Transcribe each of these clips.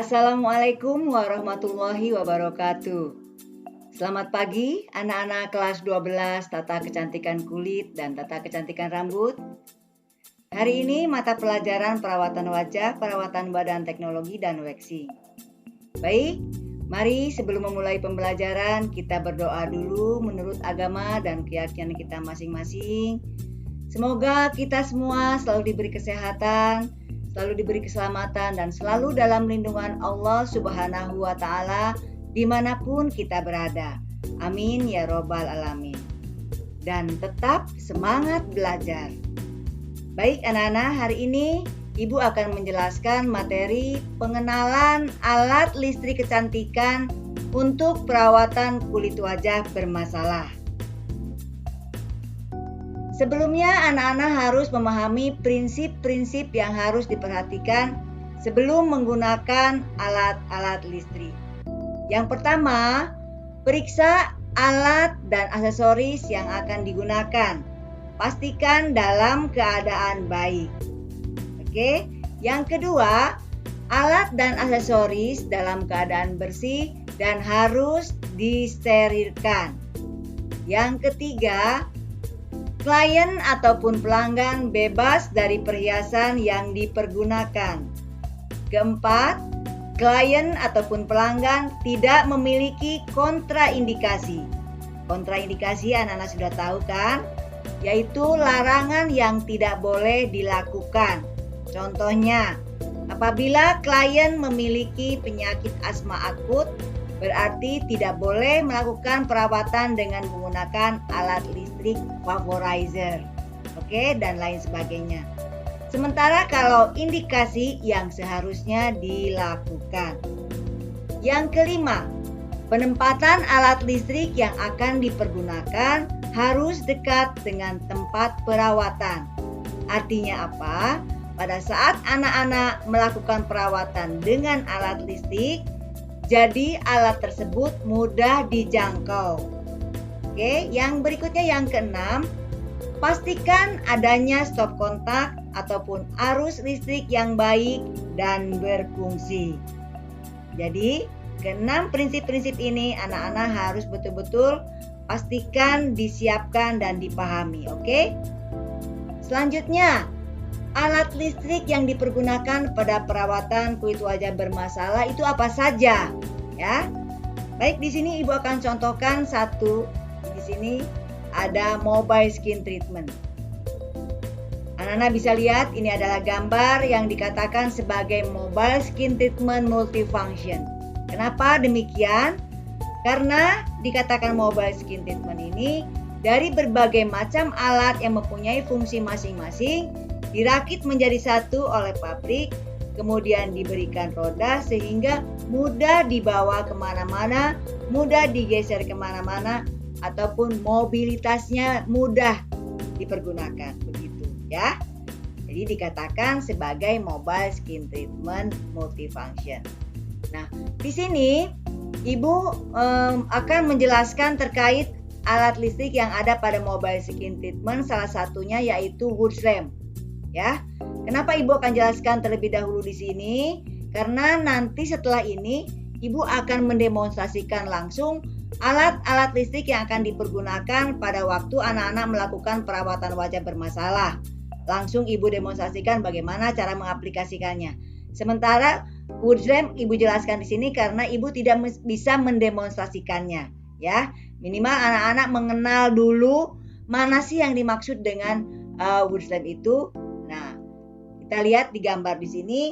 Assalamualaikum warahmatullahi wabarakatuh. Selamat pagi anak-anak kelas 12 tata kecantikan kulit dan tata kecantikan rambut. Hari ini mata pelajaran perawatan wajah, perawatan badan teknologi dan waxing. Baik, mari sebelum memulai pembelajaran kita berdoa dulu menurut agama dan keyakinan kita masing-masing. Semoga kita semua selalu diberi kesehatan, selalu diberi keselamatan dan selalu dalam lindungan Allah Subhanahu wa Ta'ala dimanapun kita berada. Amin ya Robbal Alamin. Dan tetap semangat belajar. Baik anak-anak, hari ini Ibu akan menjelaskan materi pengenalan alat listrik kecantikan untuk perawatan kulit wajah bermasalah. Sebelumnya anak-anak harus memahami prinsip-prinsip yang harus diperhatikan sebelum menggunakan alat-alat listrik. Yang pertama, periksa alat dan aksesoris yang akan digunakan. Pastikan dalam keadaan baik. Oke. Yang kedua, alat dan aksesoris dalam keadaan bersih dan harus disterilkan. Yang ketiga, klien ataupun pelanggan bebas dari perhiasan yang dipergunakan. Keempat, klien ataupun pelanggan tidak memiliki kontraindikasi. Kontraindikasi anak-anak sudah tahu kan? Yaitu larangan yang tidak boleh dilakukan. Contohnya, apabila klien memiliki penyakit asma akut, berarti tidak boleh melakukan perawatan dengan menggunakan alat listrik vaporizer, dan lain sebagainya. Sementara kalau indikasi yang seharusnya dilakukan. Yang kelima, penempatan alat listrik yang akan dipergunakan harus dekat dengan tempat perawatan. Artinya apa? Pada saat anak-anak melakukan perawatan dengan alat listrik, jadi alat tersebut mudah dijangkau. Yang berikutnya yang keenam, pastikan adanya stop kontak ataupun arus listrik yang baik dan berfungsi. Jadi, keenam prinsip-prinsip ini anak-anak harus betul-betul pastikan disiapkan dan dipahami, Selanjutnya, alat listrik yang dipergunakan pada perawatan kulit wajah bermasalah itu apa saja, ya? Baik, di sini Ibu akan contohkan satu. Di sini ada mobile skin treatment. Anak-anak bisa lihat ini adalah gambar yang dikatakan sebagai mobile skin treatment multifunction. Kenapa demikian? Karena dikatakan mobile skin treatment ini dari berbagai macam alat yang mempunyai fungsi masing-masing dirakit menjadi satu oleh pabrik, kemudian diberikan roda sehingga mudah dibawa kemana-mana, mudah digeser kemana-mana, ataupun mobilitasnya mudah dipergunakan, begitu ya. Jadi dikatakan sebagai mobile skin treatment multifunction. Nah, di sini Ibu akan menjelaskan terkait alat listrik yang ada pada mobile skin treatment, salah satunya yaitu Woods lamp. Ya, kenapa Ibu akan jelaskan terlebih dahulu di sini? Karena nanti setelah ini Ibu akan mendemonstrasikan langsung alat-alat listrik yang akan dipergunakan pada waktu anak-anak melakukan perawatan wajah bermasalah. Langsung Ibu demonstrasikan bagaimana cara mengaplikasikannya. Sementara Woods lamp Ibu jelaskan di sini karena Ibu tidak bisa mendemonstrasikannya, ya. Minimal anak-anak mengenal dulu mana sih yang dimaksud dengan Woods lamp itu. Nah, kita lihat di gambar di sini.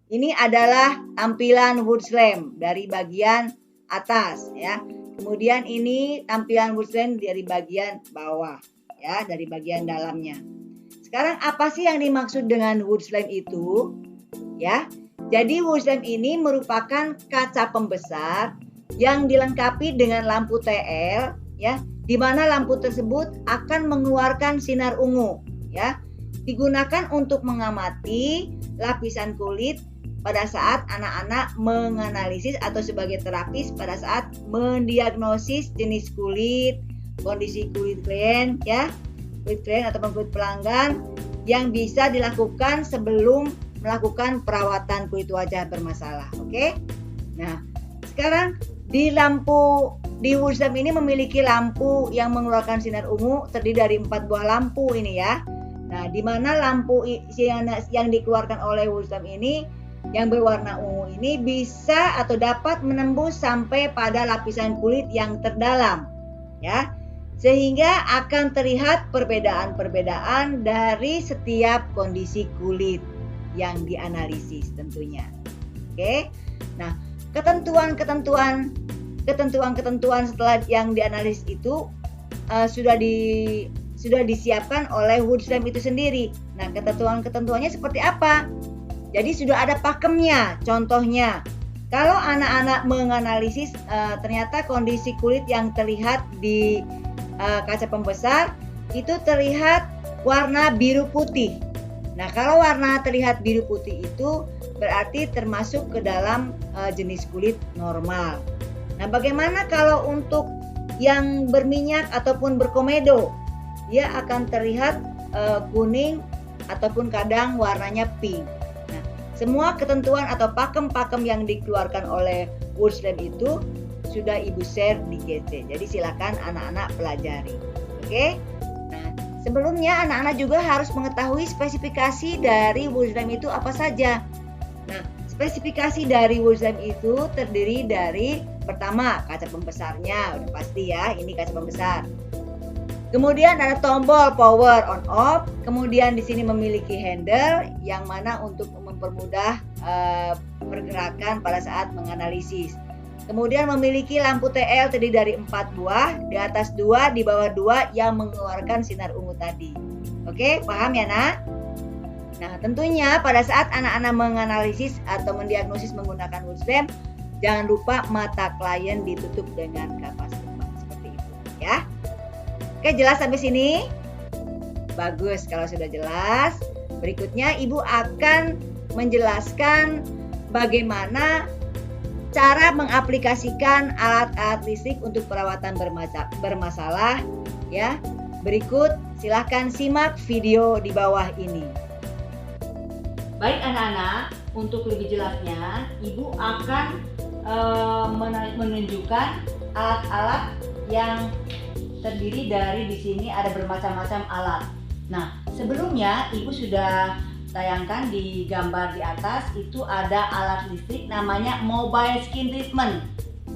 Ini adalah tampilan Woods lamp dari bagian atas, ya. Kemudian ini tampilan Woods lamp dari bagian bawah, ya, dari bagian dalamnya. Sekarang apa sih yang dimaksud dengan Woods lamp itu? Ya. Jadi Woods lamp ini merupakan kaca pembesar yang dilengkapi dengan lampu TL, ya, di mana lampu tersebut akan mengeluarkan sinar ungu, ya. Digunakan untuk mengamati lapisan kulit pada saat anak-anak menganalisis atau sebagai terapis pada saat mendiagnosis jenis kulit, kondisi kulit klien, ya, kulit klien ataupun kulit pelanggan yang bisa dilakukan sebelum melakukan perawatan kulit wajah bermasalah. Oke. Nah, sekarang di Woodslab ini memiliki lampu yang mengeluarkan sinar ungu terdiri dari 4 buah lampu ini ya. Nah, di mana lampu yang dikeluarkan oleh Woodslab ini yang berwarna ungu ini bisa atau dapat menembus sampai pada lapisan kulit yang terdalam ya. Sehingga akan terlihat perbedaan-perbedaan dari setiap kondisi kulit yang dianalisis tentunya. Oke. Nah, ketentuan setelah yang dianalisis itu sudah disiapkan oleh Woodslab itu sendiri. Nah, ketentuannya seperti apa? Jadi sudah ada pakemnya. Contohnya, kalau anak-anak menganalisis ternyata kondisi kulit yang terlihat di kaca pembesar itu terlihat warna biru putih. Nah, kalau warna terlihat biru putih itu berarti termasuk ke dalam jenis kulit normal. Nah, bagaimana kalau untuk yang berminyak ataupun berkomedo? Dia akan terlihat kuning ataupun kadang warnanya pink. Nah, semua ketentuan atau pakem-pakem yang dikeluarkan oleh Woodslab itu sudah Ibu share di GC. Jadi silakan anak-anak pelajari. Oke? Nah, sebelumnya anak-anak juga harus mengetahui spesifikasi dari Woodslab itu apa saja. Nah, spesifikasi dari Woodslab itu terdiri dari pertama kaca pembesarnya, udah pasti ya, ini kaca pembesar. Kemudian ada tombol power on off. Kemudian di sini memiliki handle yang mana untuk mempermudah pergerakan pada saat menganalisis. Kemudian memiliki lampu TL terdiri dari 4 buah, di atas 2, di bawah 2 yang mengeluarkan sinar ungu tadi. Oke, paham ya nak? Nah, tentunya pada saat anak-anak menganalisis atau mendiagnosis menggunakan Woodslab, jangan lupa mata klien ditutup dengan kapas kembang seperti itu ya. Oke, jelas sampai sini? Bagus, kalau sudah jelas. Berikutnya Ibu akan menjelaskan bagaimana cara mengaplikasikan alat-alat listrik untuk perawatan bermasalah ya. Berikut silahkan simak video di bawah ini. Baik anak-anak, untuk lebih jelasnya Ibu akan menunjukkan alat-alat yang terdiri dari di sini ada bermacam-macam alat. Nah, sebelumnya Ibu sudah tayangkan di gambar di atas itu ada alat listrik namanya mobile skin treatment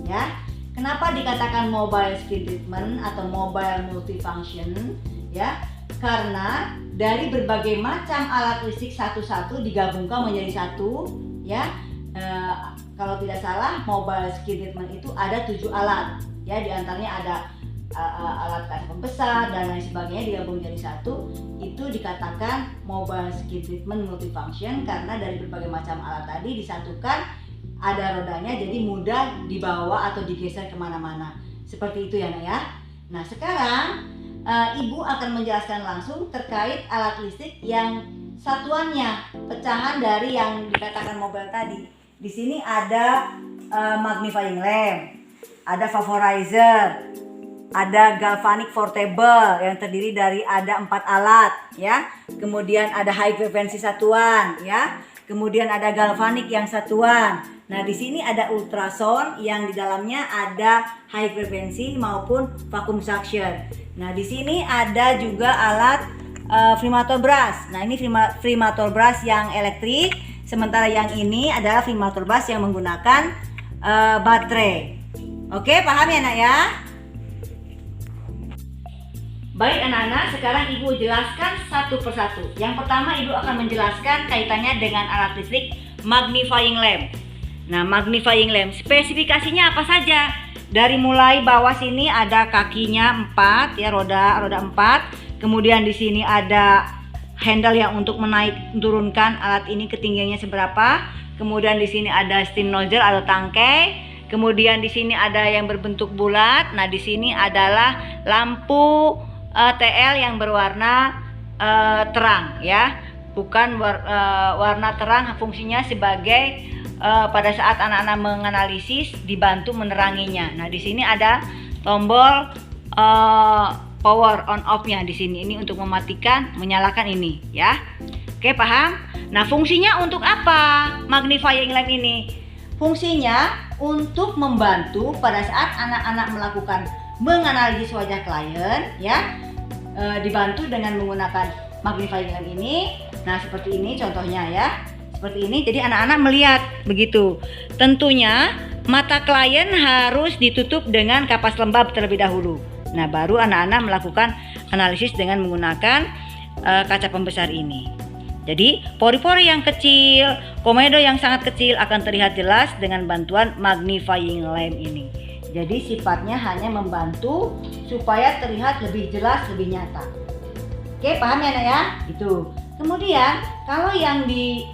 ya. Kenapa dikatakan mobile skin treatment atau mobile multifunction ya? Karena dari berbagai macam alat listrik satu-satu digabungkan menjadi satu ya. Kalau tidak salah mobile skin treatment itu ada 7 alat ya, diantaranya ada alat kaca pembesar dan lain sebagainya digabung jadi satu. Itu dikatakan mobile skin treatment multifunction karena dari berbagai macam alat tadi disatukan, ada rodanya jadi mudah dibawa atau digeser kemana-mana seperti itu ya nak ya. Nah, sekarang Ibu akan menjelaskan langsung terkait alat listrik yang satuannya pecahan dari yang dikatakan mobile tadi. Di sini ada magnifying lamp, ada vaporizer, ada galvanic portable yang terdiri dari ada 4 alat ya. Kemudian ada high frequency satuan ya. Kemudian ada galvanic yang satuan. Nah, di sini ada ultrasound yang di dalamnya ada high frequency maupun vacuum suction. Nah, di sini ada juga alat Freemator brush. Nah, ini Freemator brush yang elektrik, sementara yang ini adalah Freemator brush yang menggunakan baterai. Oke, paham ya nak ya? Baik anak-anak, sekarang Ibu jelaskan satu persatu. Yang pertama Ibu akan menjelaskan kaitannya dengan alat listrik magnifying lamp. Nah, magnifying lamp spesifikasinya apa saja? Dari mulai bawah sini ada kakinya 4 ya, roda 4. Kemudian di sini ada handle yang untuk turunkan alat ini ketinggiannya seberapa. Kemudian di sini ada steam nozzle atau tangkai. Kemudian di sini ada yang berbentuk bulat. Nah, di sini adalah lampu TL yang berwarna terang ya, bukan warna terang, fungsinya sebagai pada saat anak-anak menganalisis dibantu meneranginya. Nah, di sini ada tombol power on off-nya di sini, ini untuk mematikan, menyalakan ini ya. Oke, paham? Nah, fungsinya untuk apa magnifying lamp ini? Fungsinya untuk membantu pada saat anak-anak melakukan menganalisis wajah klien, ya, dibantu dengan menggunakan magnifying lamp ini. Nah, seperti ini contohnya ya. Seperti ini, jadi anak-anak melihat begitu. Tentunya mata klien harus ditutup dengan kapas lembab terlebih dahulu. Nah, baru anak-anak melakukan analisis dengan menggunakan kaca pembesar ini. Jadi, pori-pori yang kecil, komedo yang sangat kecil akan terlihat jelas dengan bantuan magnifying lamp ini. Jadi, sifatnya hanya membantu supaya terlihat lebih jelas, lebih nyata. Oke, paham ya, Nak ya? Itu. Kemudian, kalau yang di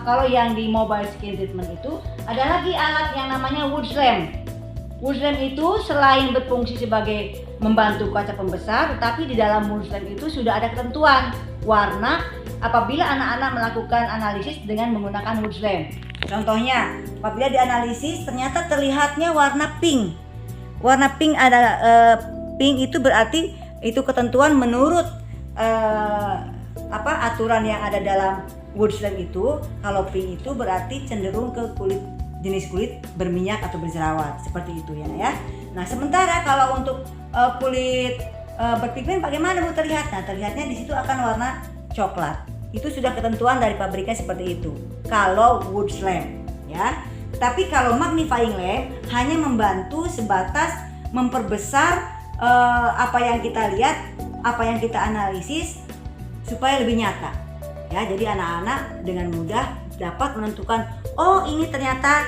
kalau yang di mobile skin treatment itu ada lagi alat yang namanya Woods lamp. Woods lamp itu selain berfungsi sebagai membantu kaca pembesar, tetapi di dalam Woods lamp itu sudah ada ketentuan warna apabila anak-anak melakukan analisis dengan menggunakan Woods lamp. Contohnya, apabila dianalisis ternyata terlihatnya warna pink. Warna pink pink itu berarti itu ketentuan menurut aturan yang ada dalam Woods lamp itu. Kalau pink itu berarti cenderung ke jenis kulit berminyak atau berjerawat, seperti itu ya. Nah, sementara kalau untuk kulit berpigmen bagaimana Bu terlihat? Nah, terlihatnya di situ akan warna coklat. Itu sudah ketentuan dari pabriknya seperti itu. Kalau Woods lamp ya. Tapi kalau magnifying lamp hanya membantu sebatas memperbesar apa yang kita lihat, apa yang kita analisis supaya lebih nyata. Ya, jadi anak-anak dengan mudah dapat menentukan, oh ini ternyata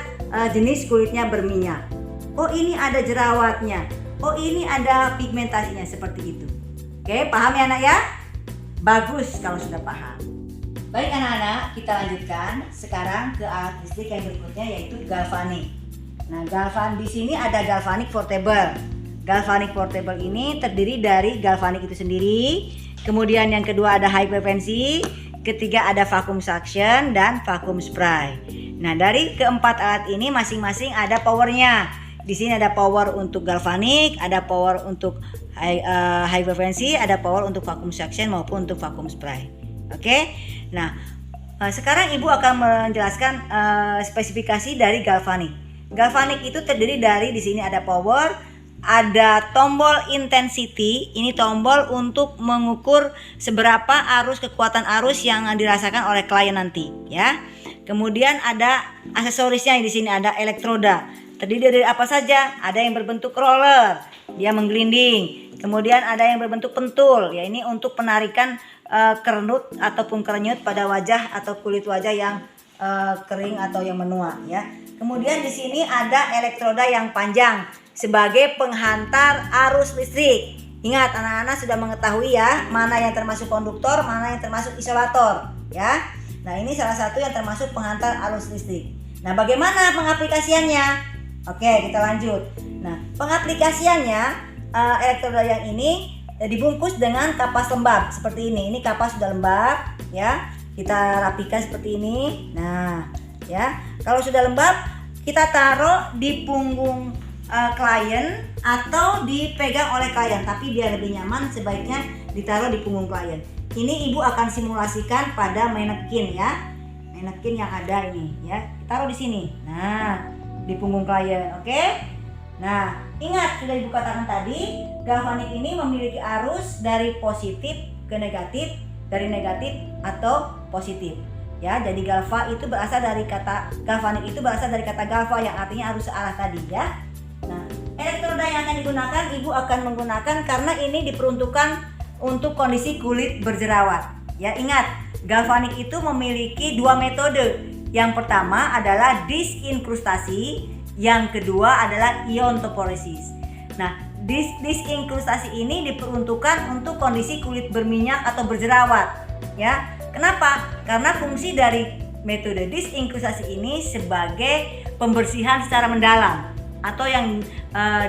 jenis kulitnya berminyak. Oh ini ada jerawatnya. Oh ini ada pigmentasinya, seperti itu. Oke, paham ya anak ya? Bagus kalau sudah paham. Baik anak-anak, kita lanjutkan sekarang ke alat listrik yang berikutnya, yaitu galvanik. Nah, di sini ada galvanik portable. Galvanik portable ini terdiri dari galvanik itu sendiri. Kemudian yang kedua ada high frequency, ketiga ada vacuum suction dan vacuum spray. Nah, dari keempat alat ini masing-masing ada powernya. Di sini ada power untuk galvanik, ada power untuk high frequency, ada power untuk vacuum suction maupun untuk vacuum spray. Oke. Nah, sekarang Ibu akan menjelaskan spesifikasi dari galvanik. Galvanik itu terdiri dari, di sini ada power, ada tombol intensity, ini tombol untuk mengukur seberapa kekuatan arus yang dirasakan oleh klien nanti, ya. Kemudian ada aksesorisnya, di sini ada elektroda. Terdiri dari apa saja? Ada yang berbentuk roller, dia menggelinding. Kemudian ada yang berbentuk pentul, ya ini untuk penarikan kerenut ataupun kerenyut pada wajah atau kulit wajah yang kering atau yang menua, ya. Kemudian di sini ada elektroda yang panjang sebagai penghantar arus listrik. Ingat, anak-anak sudah mengetahui ya, mana yang termasuk konduktor, mana yang termasuk isolator, ya. Nah, ini salah satu yang termasuk penghantar arus listrik. Nah, bagaimana pengaplikasiannya? Oke, kita lanjut. Nah, pengaplikasiannya elektroda yang ini dibungkus dengan kapas lembab seperti ini. Ini kapas sudah lembab, ya. Kita rapikan seperti ini. Nah, ya. Kalau sudah lembab, kita taruh di punggung klien atau dipegang oleh klien, tapi biar lebih nyaman sebaiknya ditaruh di punggung klien. Ini Ibu akan simulasikan pada manekin ya. Manekin yang ada ini ya. Taruh di sini. Nah, di punggung klien, oke? Nah, ingat sudah Ibu katakan tadi, galvanik ini memiliki arus dari positif ke negatif, dari negatif atau positif. Ya, jadi galvanik itu berasal dari kata galva yang artinya arus searah tadi ya. Nah, elektroda yang akan digunakan, Ibu akan menggunakan karena ini diperuntukkan untuk kondisi kulit berjerawat. Ya, ingat, galvanik itu memiliki dua metode. Yang pertama adalah disinkrustasi, yang kedua adalah iontophoresis. Nah, disinkrustasi ini diperuntukkan untuk kondisi kulit berminyak atau berjerawat. Ya, kenapa? Karena fungsi dari metode disinkrustasi ini sebagai pembersihan secara mendalam atau yang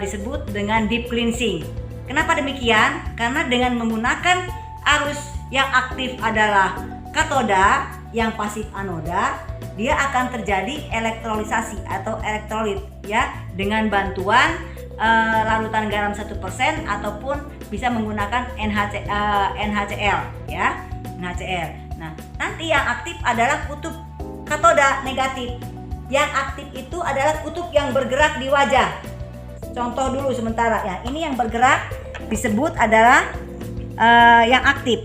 disebut dengan deep cleansing. Kenapa demikian? Karena dengan menggunakan arus yang aktif adalah katoda, yang pasif anoda, dia akan terjadi elektrolisasi atau elektrolit ya, dengan bantuan larutan garam 1% ataupun bisa menggunakan NaCl ya. NaCl. Nah, nanti yang aktif adalah kutub katoda negatif. Yang aktif itu adalah kutub yang bergerak di wajah. Contoh dulu sementara ya. Ini yang bergerak disebut adalah yang aktif.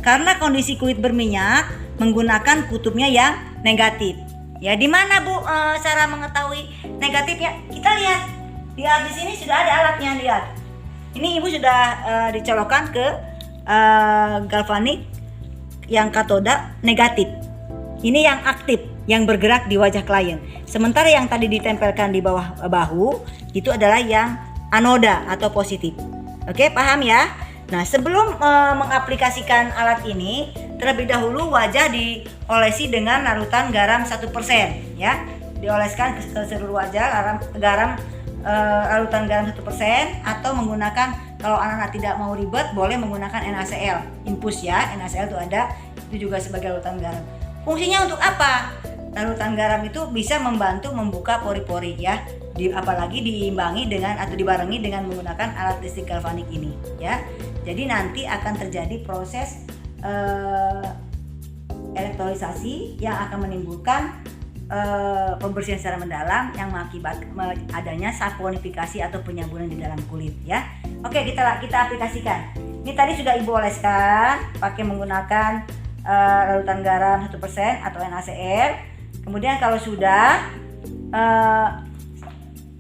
Karena kondisi kulit berminyak menggunakan kutubnya yang negatif. Ya, di mana Bu cara mengetahui negatifnya? Kita lihat. Di sini sudah ada alatnya, lihat. Ini Ibu sudah dicolokkan ke galvanik yang katoda negatif. Ini yang aktif, yang bergerak di wajah klien. Sementara yang tadi ditempelkan di bawah bahu itu adalah yang anoda atau positif. Oke, paham ya? Nah, sebelum mengaplikasikan alat ini, terlebih dahulu wajah diolesi dengan larutan garam 1%, ya. Dioleskan ke seluruh wajah larutan garam 1%, atau menggunakan, kalau anak-anak tidak mau ribet, boleh menggunakan NaCl infus ya. NaCl itu ada, itu juga sebagai larutan garam. Fungsinya untuk apa? Larutan garam itu bisa membantu membuka pori-pori ya. Apalagi diimbangi dengan atau dibarengi dengan menggunakan alat listrik galvanik ini ya. Jadi nanti akan terjadi proses elektrolisasi yang akan menimbulkan pembersihan secara mendalam yang mengakibatkan adanya saponifikasi atau penyabunan di dalam kulit ya. Oke, kita aplikasikan. Ini tadi sudah Ibu oleskan pakai menggunakan larutan garam 1% atau NaCl. Kemudian kalau sudah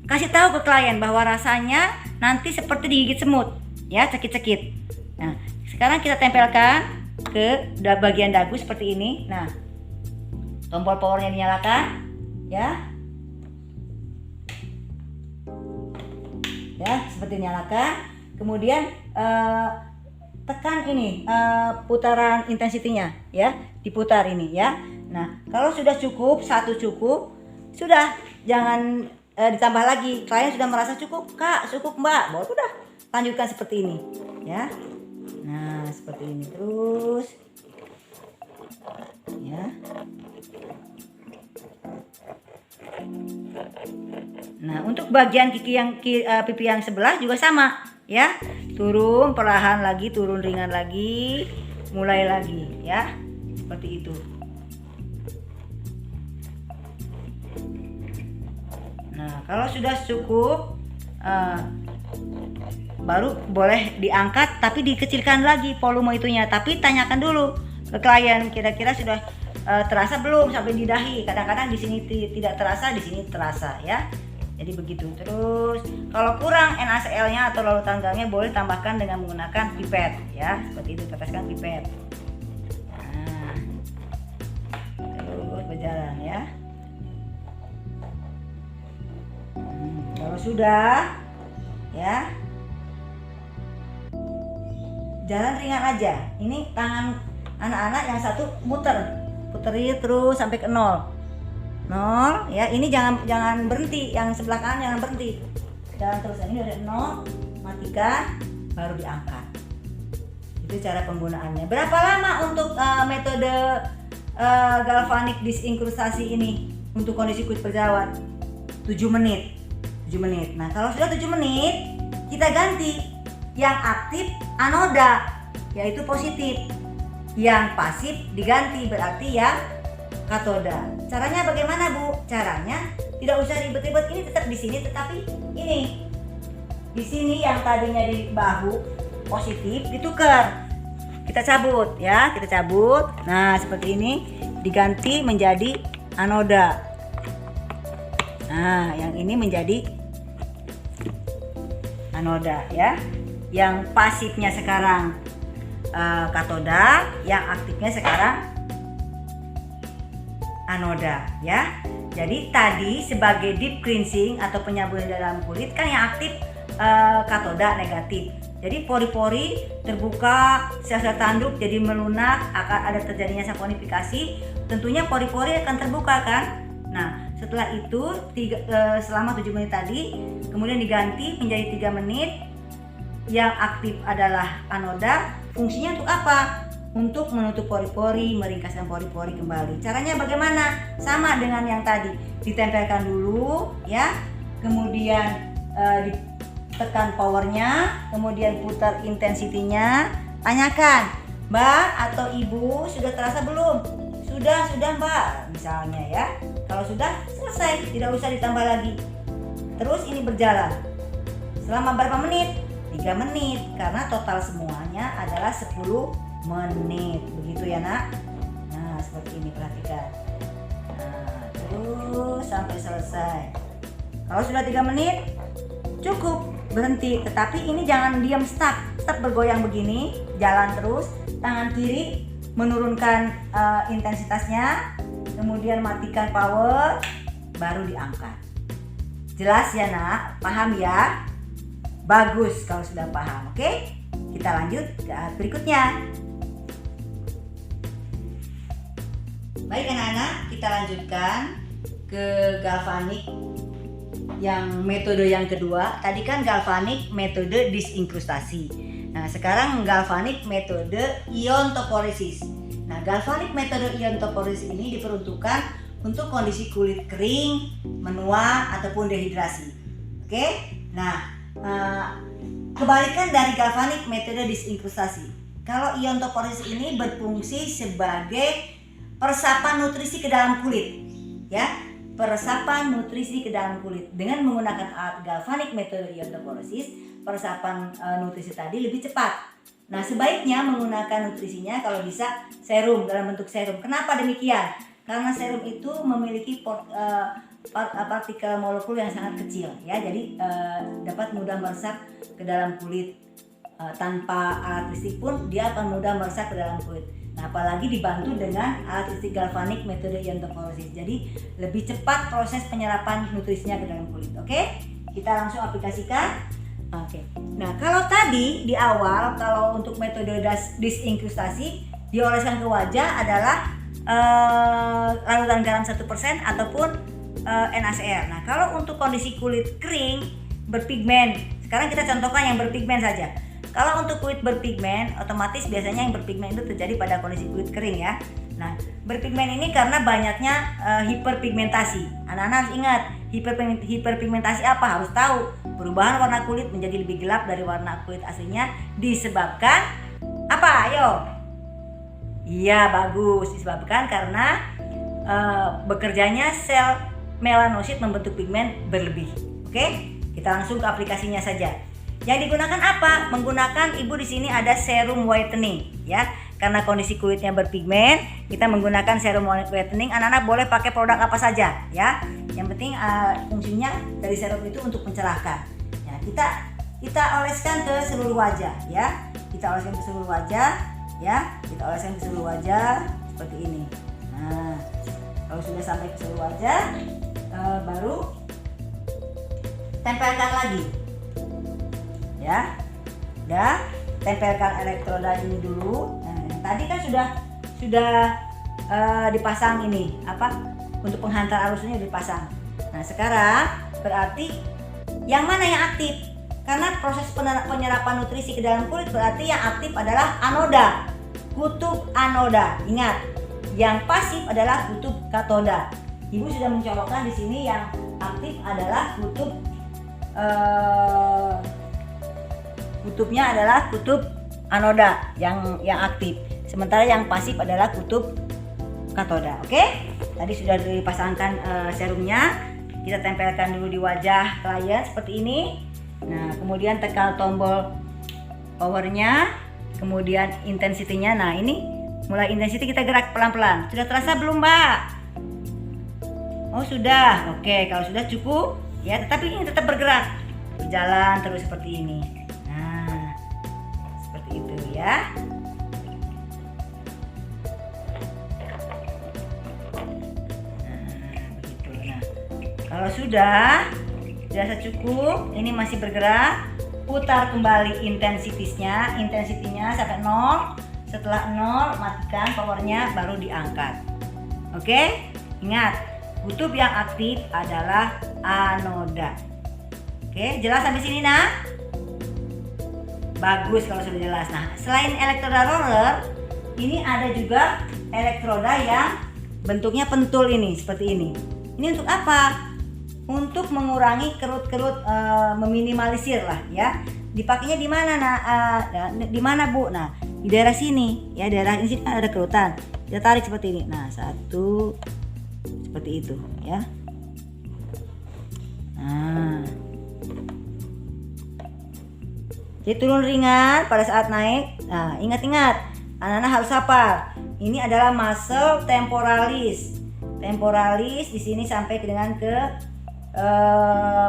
kasih tahu ke klien bahwa rasanya nanti seperti digigit semut ya, cekit-cekit. Nah, sekarang kita tempelkan ke bagian dagu seperti ini. Nah, tombol powernya dinyalakan ya. Ya, seperti dinyalakan. Kemudian tekan ini putaran intensitinya ya, diputar ini ya. Nah, kalau sudah cukup, satu cukup, sudah jangan ditambah lagi. Klien sudah merasa cukup, Kak, cukup Mbak, baru udah lanjutkan seperti ini ya. Nah, seperti ini terus ya. Nah, untuk bagian pipi yang sebelah juga sama ya. Turun perlahan lagi, turun ringan lagi, mulai lagi ya. Seperti itu. Nah, kalau sudah cukup baru boleh diangkat, tapi dikecilkan lagi volume itunya. Tapi tanyakan dulu ke klien, kira-kira sudah terasa belum sampai di dahi. Kadang-kadang di sini tidak terasa, di sini terasa ya. Jadi begitu. Terus kalau kurang NaCl-nya atau larutan garamnya boleh tambahkan dengan menggunakan pipet ya. Seperti itu, teteskan pipet. Nah, terus berjalan ya. Kalau sudah ya, jalan ringan aja. Ini tangan anak-anak yang satu puteri terus sampai ke 0 ya. Ini jangan berhenti, yang sebelah kanan jangan berhenti, jalan terus. Ini udah 0, matikan, baru diangkat. Itu cara penggunaannya. Berapa lama untuk metode galvanik disinkrusasi ini untuk kondisi kulit berjerawat? 7 menit. Nah, kalau sudah 7 menit, kita ganti. Yang aktif anoda, yaitu positif. Yang pasif diganti, berarti yang katoda. Caranya bagaimana, Bu? Caranya tidak usah ribet-ribet. Ini tetap di sini, tetapi ini di sini yang tadinya di bahu positif ditukar. Kita cabut ya, kita cabut. Nah, seperti ini diganti menjadi anoda. Nah, yang ini menjadi anoda ya. Yang pasifnya sekarang katoda, yang aktifnya sekarang anoda ya. Jadi tadi sebagai deep cleansing atau penyabunan dalam kulit kan yang aktif katoda negatif. Jadi pori-pori terbuka, sel-sel tanduk jadi melunak, akan ada terjadinya saponifikasi. Tentunya pori-pori akan terbuka kan. Nah, setelah itu selama 7 menit tadi, kemudian diganti menjadi 3 menit. Yang aktif adalah anoda. Fungsinya untuk apa? Untuk menutup pori-pori, meringkaskan pori-pori kembali. Caranya bagaimana? Sama dengan yang tadi. Ditempelkan dulu ya. Kemudian ditekan powernya, kemudian putar intensitinya. Tanyakan, Mbak atau Ibu sudah terasa belum? Sudah Mbak, misalnya ya. Kalau sudah, selesai, tidak usah ditambah lagi. Terus ini berjalan. Selama berapa menit? 3 menit, karena total semuanya adalah 10 menit. Begitu ya nak? Nah seperti ini, perhatikan. Nah terus sampai selesai. Kalau sudah 3 menit, cukup, berhenti. Tetapi ini jangan diam, tetap bergoyang begini, jalan terus. Tangan kiri menurunkan intensitasnya, kemudian matikan power, baru diangkat. Jelas ya nak? Paham ya? Bagus kalau sudah paham. Oke, kita lanjut ke berikutnya. Baik anak-anak, kita lanjutkan ke galvanik yang metode yang kedua. Tadi kan galvanik metode disinkrustasi. Nah sekarang galvanik metode ion toporesis. Nah galvanik metode ion toporesis ini diperuntukkan untuk kondisi kulit kering, menua ataupun dehidrasi. Oke, nah kebalikan dari galvanik metode disinkrustasi. Kalau ion toporesis ini berfungsi sebagai peresapan nutrisi ke dalam kulit, ya, peresapan nutrisi ke dalam kulit. Dengan menggunakan alat galvanik metode ion toporesis, peresapan nutrisi tadi lebih cepat. Nah sebaiknya menggunakan nutrisinya kalau bisa serum, dalam bentuk serum. Kenapa demikian? Karena serum itu memiliki partikel molekul yang sangat kecil, ya, jadi dapat mudah meresap ke dalam kulit. Tanpa alat listrik pun dia akan mudah meresap ke dalam kulit. Nah apalagi dibantu dengan alat listrik galvanik metode ion toporesis, jadi lebih cepat proses penyerapan nutrisinya ke dalam kulit. Oke, kita langsung aplikasikan. Oke. Nah kalau tadi di awal, kalau untuk metode disinkrustasi, dioleskan ke wajah adalah larutan garam 1% ataupun NaCl. Nah kalau untuk kondisi kulit kering berpigmen, sekarang kita contohkan yang berpigmen saja. Kalau untuk kulit berpigmen, otomatis biasanya yang berpigmen itu terjadi pada kondisi kulit kering ya. Nah berpigmen ini karena banyaknya hiperpigmentasi. Anak-anak harus ingat, hiperpigmentasi apa? Harus tahu. Perubahan warna kulit menjadi lebih gelap dari warna kulit aslinya disebabkan apa? Ayo. Iya bagus, disebabkan karena bekerjanya sel melanosit membentuk pigmen berlebih. Oke, kita langsung ke aplikasinya saja. Yang digunakan apa? Menggunakan, ibu di sini ada serum whitening, ya. Karena kondisi kulitnya berpigmen, kita menggunakan serum whitening. Anak-anak boleh pakai produk apa saja, ya. Yang penting fungsinya dari serum itu untuk mencerahkan. Ya, kita oleskan ke seluruh wajah, ya. Kita oleskan ke seluruh wajah, ya. Kita oleskan ke seluruh wajah seperti ini. Nah, kalau sudah sampai ke seluruh wajah, baru tempelkan lagi. Ya, udah, tempelkan elektroda ini dulu. Nah, tadi kan sudah dipasang ini untuk penghantar arusnya dipasang. Nah sekarang berarti yang mana yang aktif? Karena proses penyerapan nutrisi ke dalam kulit, berarti yang aktif adalah anoda, kutub anoda. Ingat, yang pasif adalah kutub katoda. Ibu sudah mencolokkan di sini yang aktif adalah kutubnya adalah kutub anoda yang aktif, sementara yang pasif adalah kutub katoda. Oke, tadi sudah dipasangkan serumnya, kita tempelkan dulu di wajah klien seperti ini. Nah kemudian tekan tombol powernya, kemudian intensitinya. Nah ini mulai intensity, kita gerak pelan-pelan. Sudah terasa belum Mbak? Oh sudah. Oke, kalau sudah cukup ya, tetapi ini tetap bergerak, berjalan terus seperti ini. Nah seperti itu ya. Kalau sudah dirasa cukup, ini masih bergerak, putar kembali intensitinya sampai 0. Setelah 0, matikan powernya, baru diangkat. Oke, ingat, kutub yang aktif adalah anoda. Oke, jelas sampai sini nak? Bagus kalau sudah jelas. Nah, selain elektroda roller, ini ada juga elektroda yang bentuknya pentul ini, seperti ini. Ini untuk apa? Untuk mengurangi kerut-kerut, meminimalisir lah ya. Dipakainya di mana di mana Bu? Nah, di daerah sini ya, daerah ini kan ada kerutan, kita tarik seperti ini. Nah, satu seperti itu ya. Nah, jadi turun ringan pada saat naik. Nah, ingat-ingat, anak-anak harus hafal. Ini adalah muscle temporalis. Temporalis di sini sampai dengan ke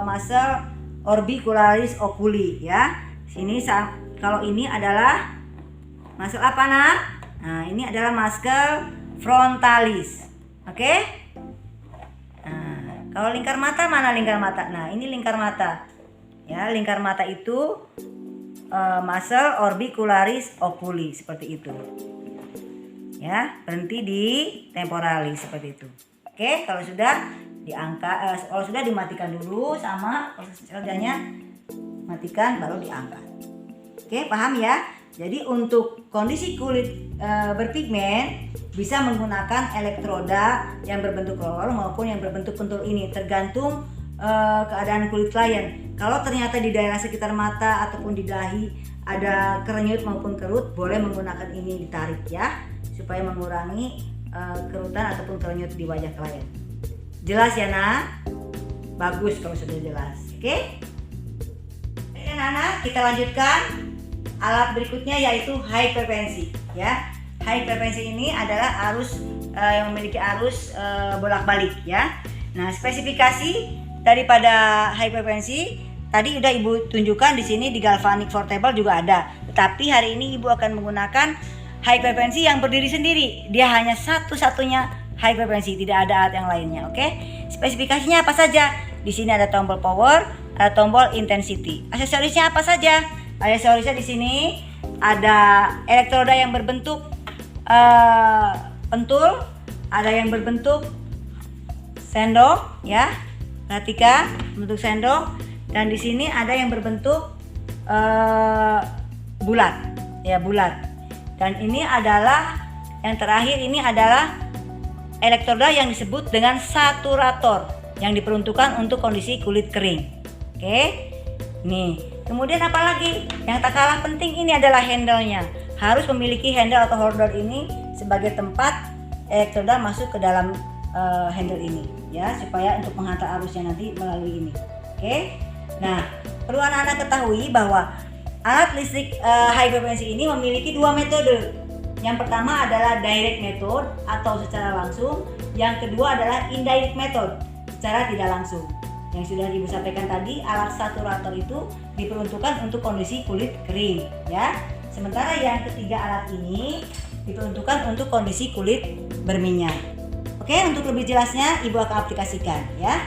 muscle orbicularis oculi ya. Sini kalau ini adalah muscle apa, Nak? Nah, ini adalah muscle frontalis. Oke? Nah, kalau lingkar mata, mana lingkar mata? Nah, ini lingkar mata. Ya, lingkar mata itu muscle orbicularis oculi seperti itu. Ya, berhenti di temporalis seperti itu. Oke, kalau sudah diangkat, kalau sudah dimatikan dulu sama proses kerjanya, matikan baru diangkat. Oke, paham ya? Jadi untuk kondisi kulit berpigmen bisa menggunakan elektroda yang berbentuk roller maupun yang berbentuk pentul ini, tergantung keadaan kulit klien. Kalau ternyata di daerah sekitar mata ataupun di dahi ada kerenyut maupun kerut, boleh menggunakan ini ditarik ya, supaya mengurangi kerutan ataupun kerenyut di wajah klien. Jelas ya, Nak? Bagus kalau sudah jelas. Oke? Oke, Nana, kita lanjutkan. Alat berikutnya yaitu high frequency ya. High frequency ini adalah arus yang memiliki arus bolak-balik ya. Nah, spesifikasi daripada high frequency tadi udah Ibu tunjukkan di sini, di galvanic portable juga ada. Tetapi hari ini Ibu akan menggunakan high frequency yang berdiri sendiri. Dia hanya satu-satunya high frequency, tidak ada alat yang lainnya. Oke? Spesifikasinya apa saja? Di sini ada tombol power, ada tombol intensity. Aksesorisnya apa saja? Aksesorisnya di sini ada elektroda yang berbentuk pentul, ada yang berbentuk sendok ya. Perhatikan bentuk sendok, dan di sini ada yang berbentuk bulat ya, bulat. Dan ini adalah yang terakhir, ini adalah elektroda yang disebut dengan saturator yang diperuntukkan untuk kondisi kulit kering. Oke. Nih, kemudian apa lagi? Yang tak kalah penting ini adalah handle-nya. Harus memiliki handle atau holder ini sebagai tempat elektroda masuk ke dalam handle ini ya, supaya untuk menghantar arusnya nanti melalui ini. Oke. Nah, perlu anak-anak ketahui bahwa alat listrik high frequency ini memiliki dua metode. Yang pertama adalah direct method atau secara langsung. Yang kedua adalah indirect method, secara tidak langsung. Yang sudah Ibu sampaikan tadi, alat saturator itu diperuntukkan untuk kondisi kulit kering ya. Sementara yang ketiga alat ini diperuntukkan untuk kondisi kulit berminyak. Oke, untuk lebih jelasnya Ibu akan aplikasikan ya.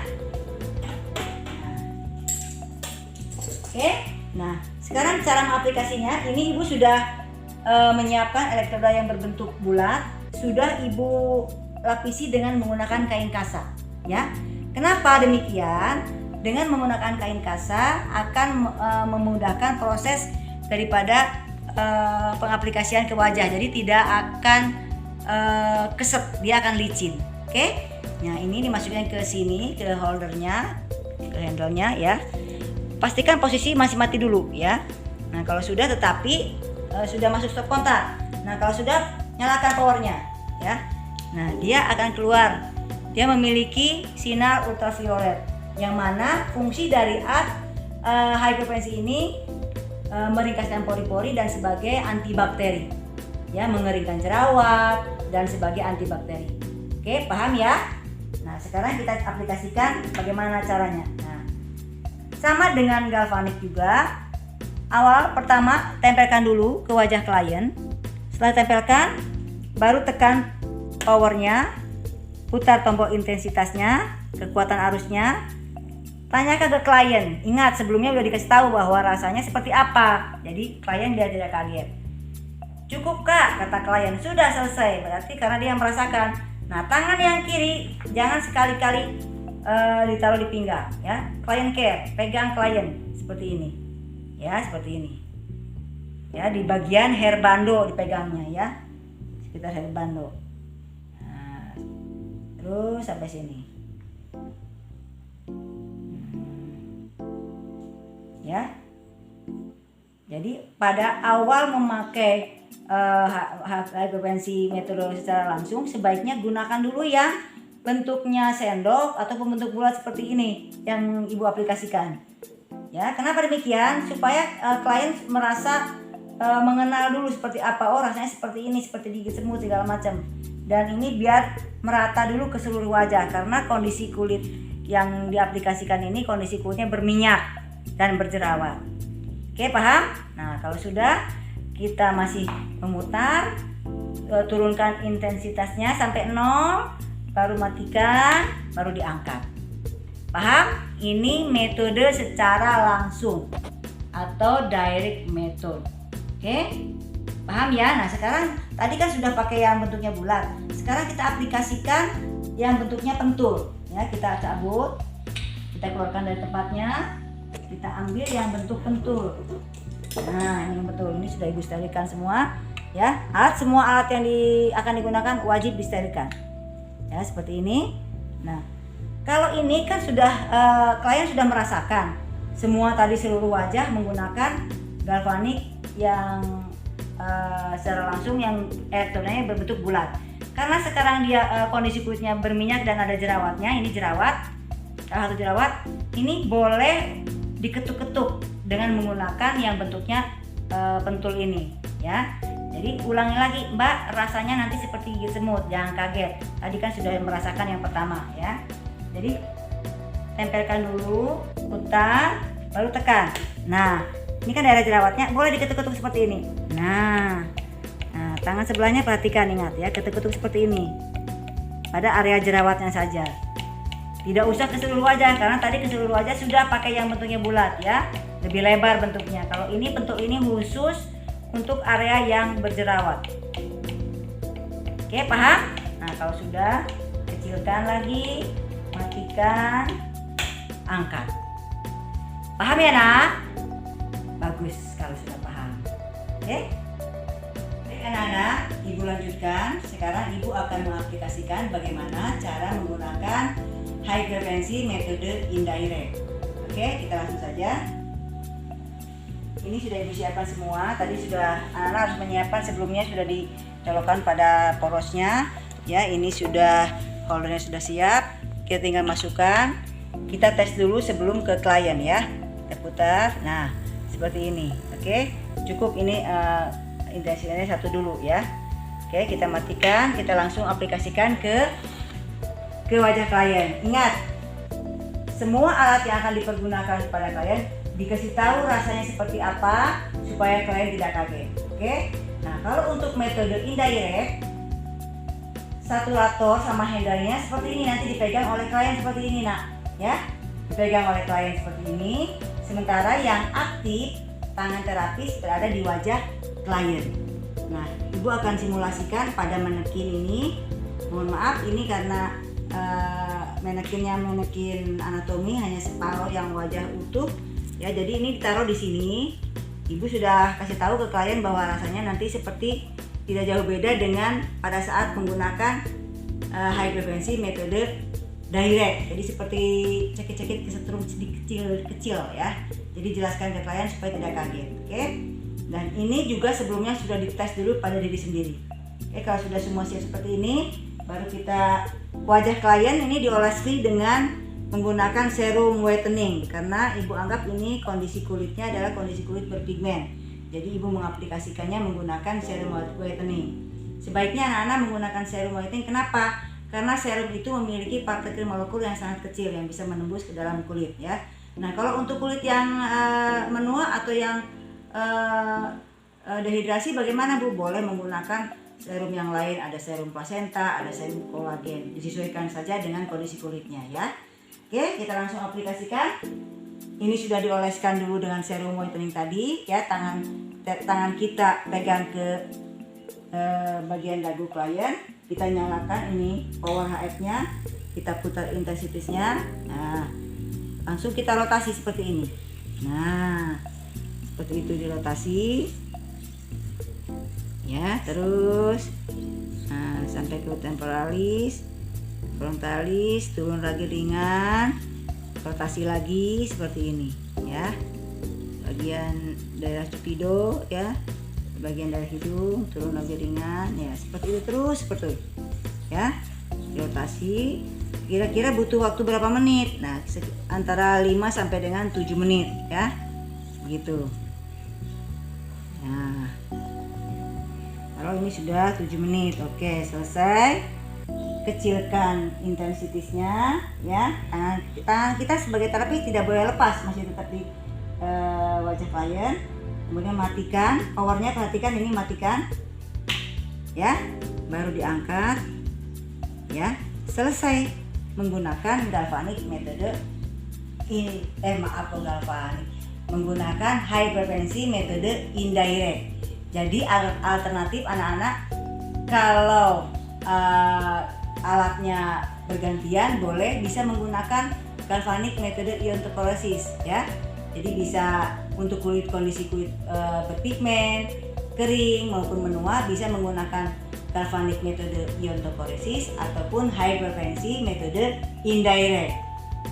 Oke. Nah, sekarang cara mengaplikasinya, ini Ibu sudah menyiapkan elektroda yang berbentuk bulat, sudah Ibu lapisi dengan menggunakan kain kasa ya. Kenapa demikian? Dengan menggunakan kain kasa akan memudahkan proses daripada pengaplikasian ke wajah. Jadi tidak akan keset, dia akan licin. Oke? Nah, ini dimasukkan ke sini, ke holdernya, ke handle-nya ya. Pastikan posisi masih mati dulu ya. Nah, kalau sudah tetapi sudah masuk stop kontak. Nah, kalau sudah, nyalakan powernya ya. Nah, dia akan keluar. Dia memiliki sinar ultraviolet, yang mana fungsi dari alat high frequency ini meringkaskan pori-pori dan sebagai antibakteri ya, mengeringkan jerawat dan sebagai antibakteri. Oke, paham ya? Nah, sekarang kita aplikasikan bagaimana caranya. Nah, sama dengan galvanik juga. Awal pertama tempelkan dulu ke wajah klien. Setelah tempelkan, baru tekan powernya, putar tombol intensitasnya, kekuatan arusnya, tanyakan ke klien. Ingat, sebelumnya sudah dikasih tahu bahwa rasanya seperti apa, jadi klien biar tidak kaget. Cukup Kak, kata klien, sudah selesai, berarti karena dia merasakan. Nah, tangan yang kiri jangan sekali-kali ditaruh di pinggang ya. Klien care, pegang klien seperti ini ya, seperti ini ya, di bagian hair bando dipegangnya ya, sekitar hair bando. Nah, terus sampai sini ya. Jadi pada awal memakai hipertensi metode secara langsung, sebaiknya gunakan dulu yang bentuknya sendok atau bentuk bulat seperti ini yang ibu aplikasikan. Ya, kenapa demikian? Supaya klien merasa mengenal dulu seperti apa, oh rasanya seperti ini, seperti gigit semut segala macam. Dan ini biar merata dulu ke seluruh wajah, karena kondisi kulit yang diaplikasikan ini kondisi kulitnya berminyak dan berjerawat. Oke, paham? Nah, kalau sudah, kita masih memutar, turunkan intensitasnya sampai 0, baru matikan, baru diangkat. Paham? Ini metode secara langsung atau direct method. Oke? Paham ya? Nah, sekarang tadi kan sudah pakai yang bentuknya bulat. Sekarang kita aplikasikan yang bentuknya pentul. Ya, kita cabut, kita keluarkan dari tempatnya, kita ambil yang bentuk pentul. Nah, ini yang betul. Ini sudah ibu sterilkan semua. Ya, semua alat yang akan digunakan wajib disterilkan. Ya, seperti ini. Nah, kalau ini kan sudah klien sudah merasakan semua tadi seluruh wajah menggunakan galvanik yang secara langsung yang elektronnya berbentuk bulat. Karena sekarang dia kondisi kulitnya berminyak dan ada jerawatnya, ini jerawat, salah satu jerawat, ini boleh diketuk-ketuk dengan menggunakan yang bentuknya pentul ini, ya. Jadi ulangi lagi, Mbak, rasanya nanti seperti gigit semut, jangan kaget. Tadi kan sudah merasakan yang pertama, ya. Jadi tempelkan dulu, putar, baru tekan. Nah, ini kan daerah jerawatnya, boleh diketuk-ketuk seperti ini. Nah, tangan sebelahnya perhatikan, ingat ya, ketuk-ketuk seperti ini pada area jerawatnya saja. Tidak usah ke seluruh wajah, karena tadi ke seluruh wajah sudah pakai yang bentuknya bulat ya, lebih lebar bentuknya. Kalau ini bentuk ini khusus untuk area yang berjerawat. Oke, paham? Nah, kalau sudah, kecilkan lagi, matikan, angkat. Paham ya, Nak? Bagus kalau sudah paham. Oke? Anak-anak, ibu lanjutkan. Sekarang ibu akan mengaplikasikan bagaimana cara menggunakan hipertensi metode indirect. Oke, kita langsung saja. Ini sudah ibu siapkan semua. Tadi sudah anak-anak harus menyiapkan sebelumnya, sudah dicolokkan pada porosnya. Ya, ini sudah holdernya sudah siap. Kita tinggal masukkan. Kita tes dulu sebelum ke klien ya. Kita putar. Nah, seperti ini. Oke, cukup ini. Intensitasnya 1 dulu ya. Oke, kita matikan, kita langsung aplikasikan ke wajah klien. Ingat, semua alat yang akan dipergunakan pada klien dikasih tahu rasanya seperti apa supaya klien tidak kaget. Oke. Nah, kalau untuk metode indirect, saturator sama handlernya seperti ini, nanti dipegang oleh klien seperti ini, Nak, ya. Dipegang oleh klien seperti ini. Sementara yang aktif, tangan terapis berada di wajah klien. Nah, ibu akan simulasikan pada manekin ini. Mohon maaf, ini karena manekinnya manekin anatomi, hanya separuh yang wajah utuh. Ya, jadi ini ditaruh di sini. Ibu sudah kasih tahu ke klien bahwa rasanya nanti seperti tidak jauh beda dengan pada saat menggunakan hipertensi metode direct. Jadi seperti cekit-cekit kesetrum kecil-kecil ya. Jadi jelaskan ke klien supaya tidak kaget. Oke? Dan ini juga sebelumnya sudah dites dulu pada diri sendiri. Oke, kalau sudah semua siap seperti ini, baru kita wajah klien ini diolesi dengan menggunakan serum whitening, karena ibu anggap ini kondisi kulitnya adalah kondisi kulit berpigmen. Jadi ibu mengaplikasikannya menggunakan serum whitening. Sebaiknya anak-anak menggunakan serum whitening. Kenapa? Karena serum itu memiliki partikel molekul yang sangat kecil yang bisa menembus ke dalam kulit ya. Nah, kalau untuk kulit yang menua atau yang dehidrasi bagaimana, Bu? Boleh menggunakan serum yang lain, ada serum plasenta, ada serum kolagen, disesuaikan saja dengan kondisi kulitnya ya. Oke, kita langsung aplikasikan. Ini sudah dioleskan dulu dengan serum whitening tadi ya. Tangan kita pegang ke bagian dagu klien, kita nyalakan ini power HF-nya, kita putar intensitasnya. Nah, langsung kita rotasi seperti ini. Nah, seperti itu dirotasi ya, terus sampai ke temporalis, frontalis, turun lagi ringan, rotasi lagi seperti ini ya, bagian daerah cupido ya, sebagian dari hidung, turun lagi ringan, ya seperti itu terus, seperti itu. Ya, rotasi. Kira-kira butuh waktu berapa menit? Nah, antara 5 sampai dengan 7 menit, ya. Gitu. Nah, kalau ini sudah 7 menit, oke, selesai. Kecilkan intensitinya, ya. Tangan kita sebagai terapis tidak boleh lepas, masih tetap di wajah klien. Kemudian matikan, powernya perhatikan ini, matikan, ya. Baru diangkat, ya. Selesai menggunakan galvanik metode galvanik, menggunakan high frequency metode indirect. Jadi alternatif anak-anak, kalau alatnya bergantian boleh bisa menggunakan galvanik metode iontophoresis, ya. Jadi bisa untuk kondisi kulit berpigmen, kering maupun menua bisa menggunakan galvanik metode iontophoresis ataupun high frequency metode indirect.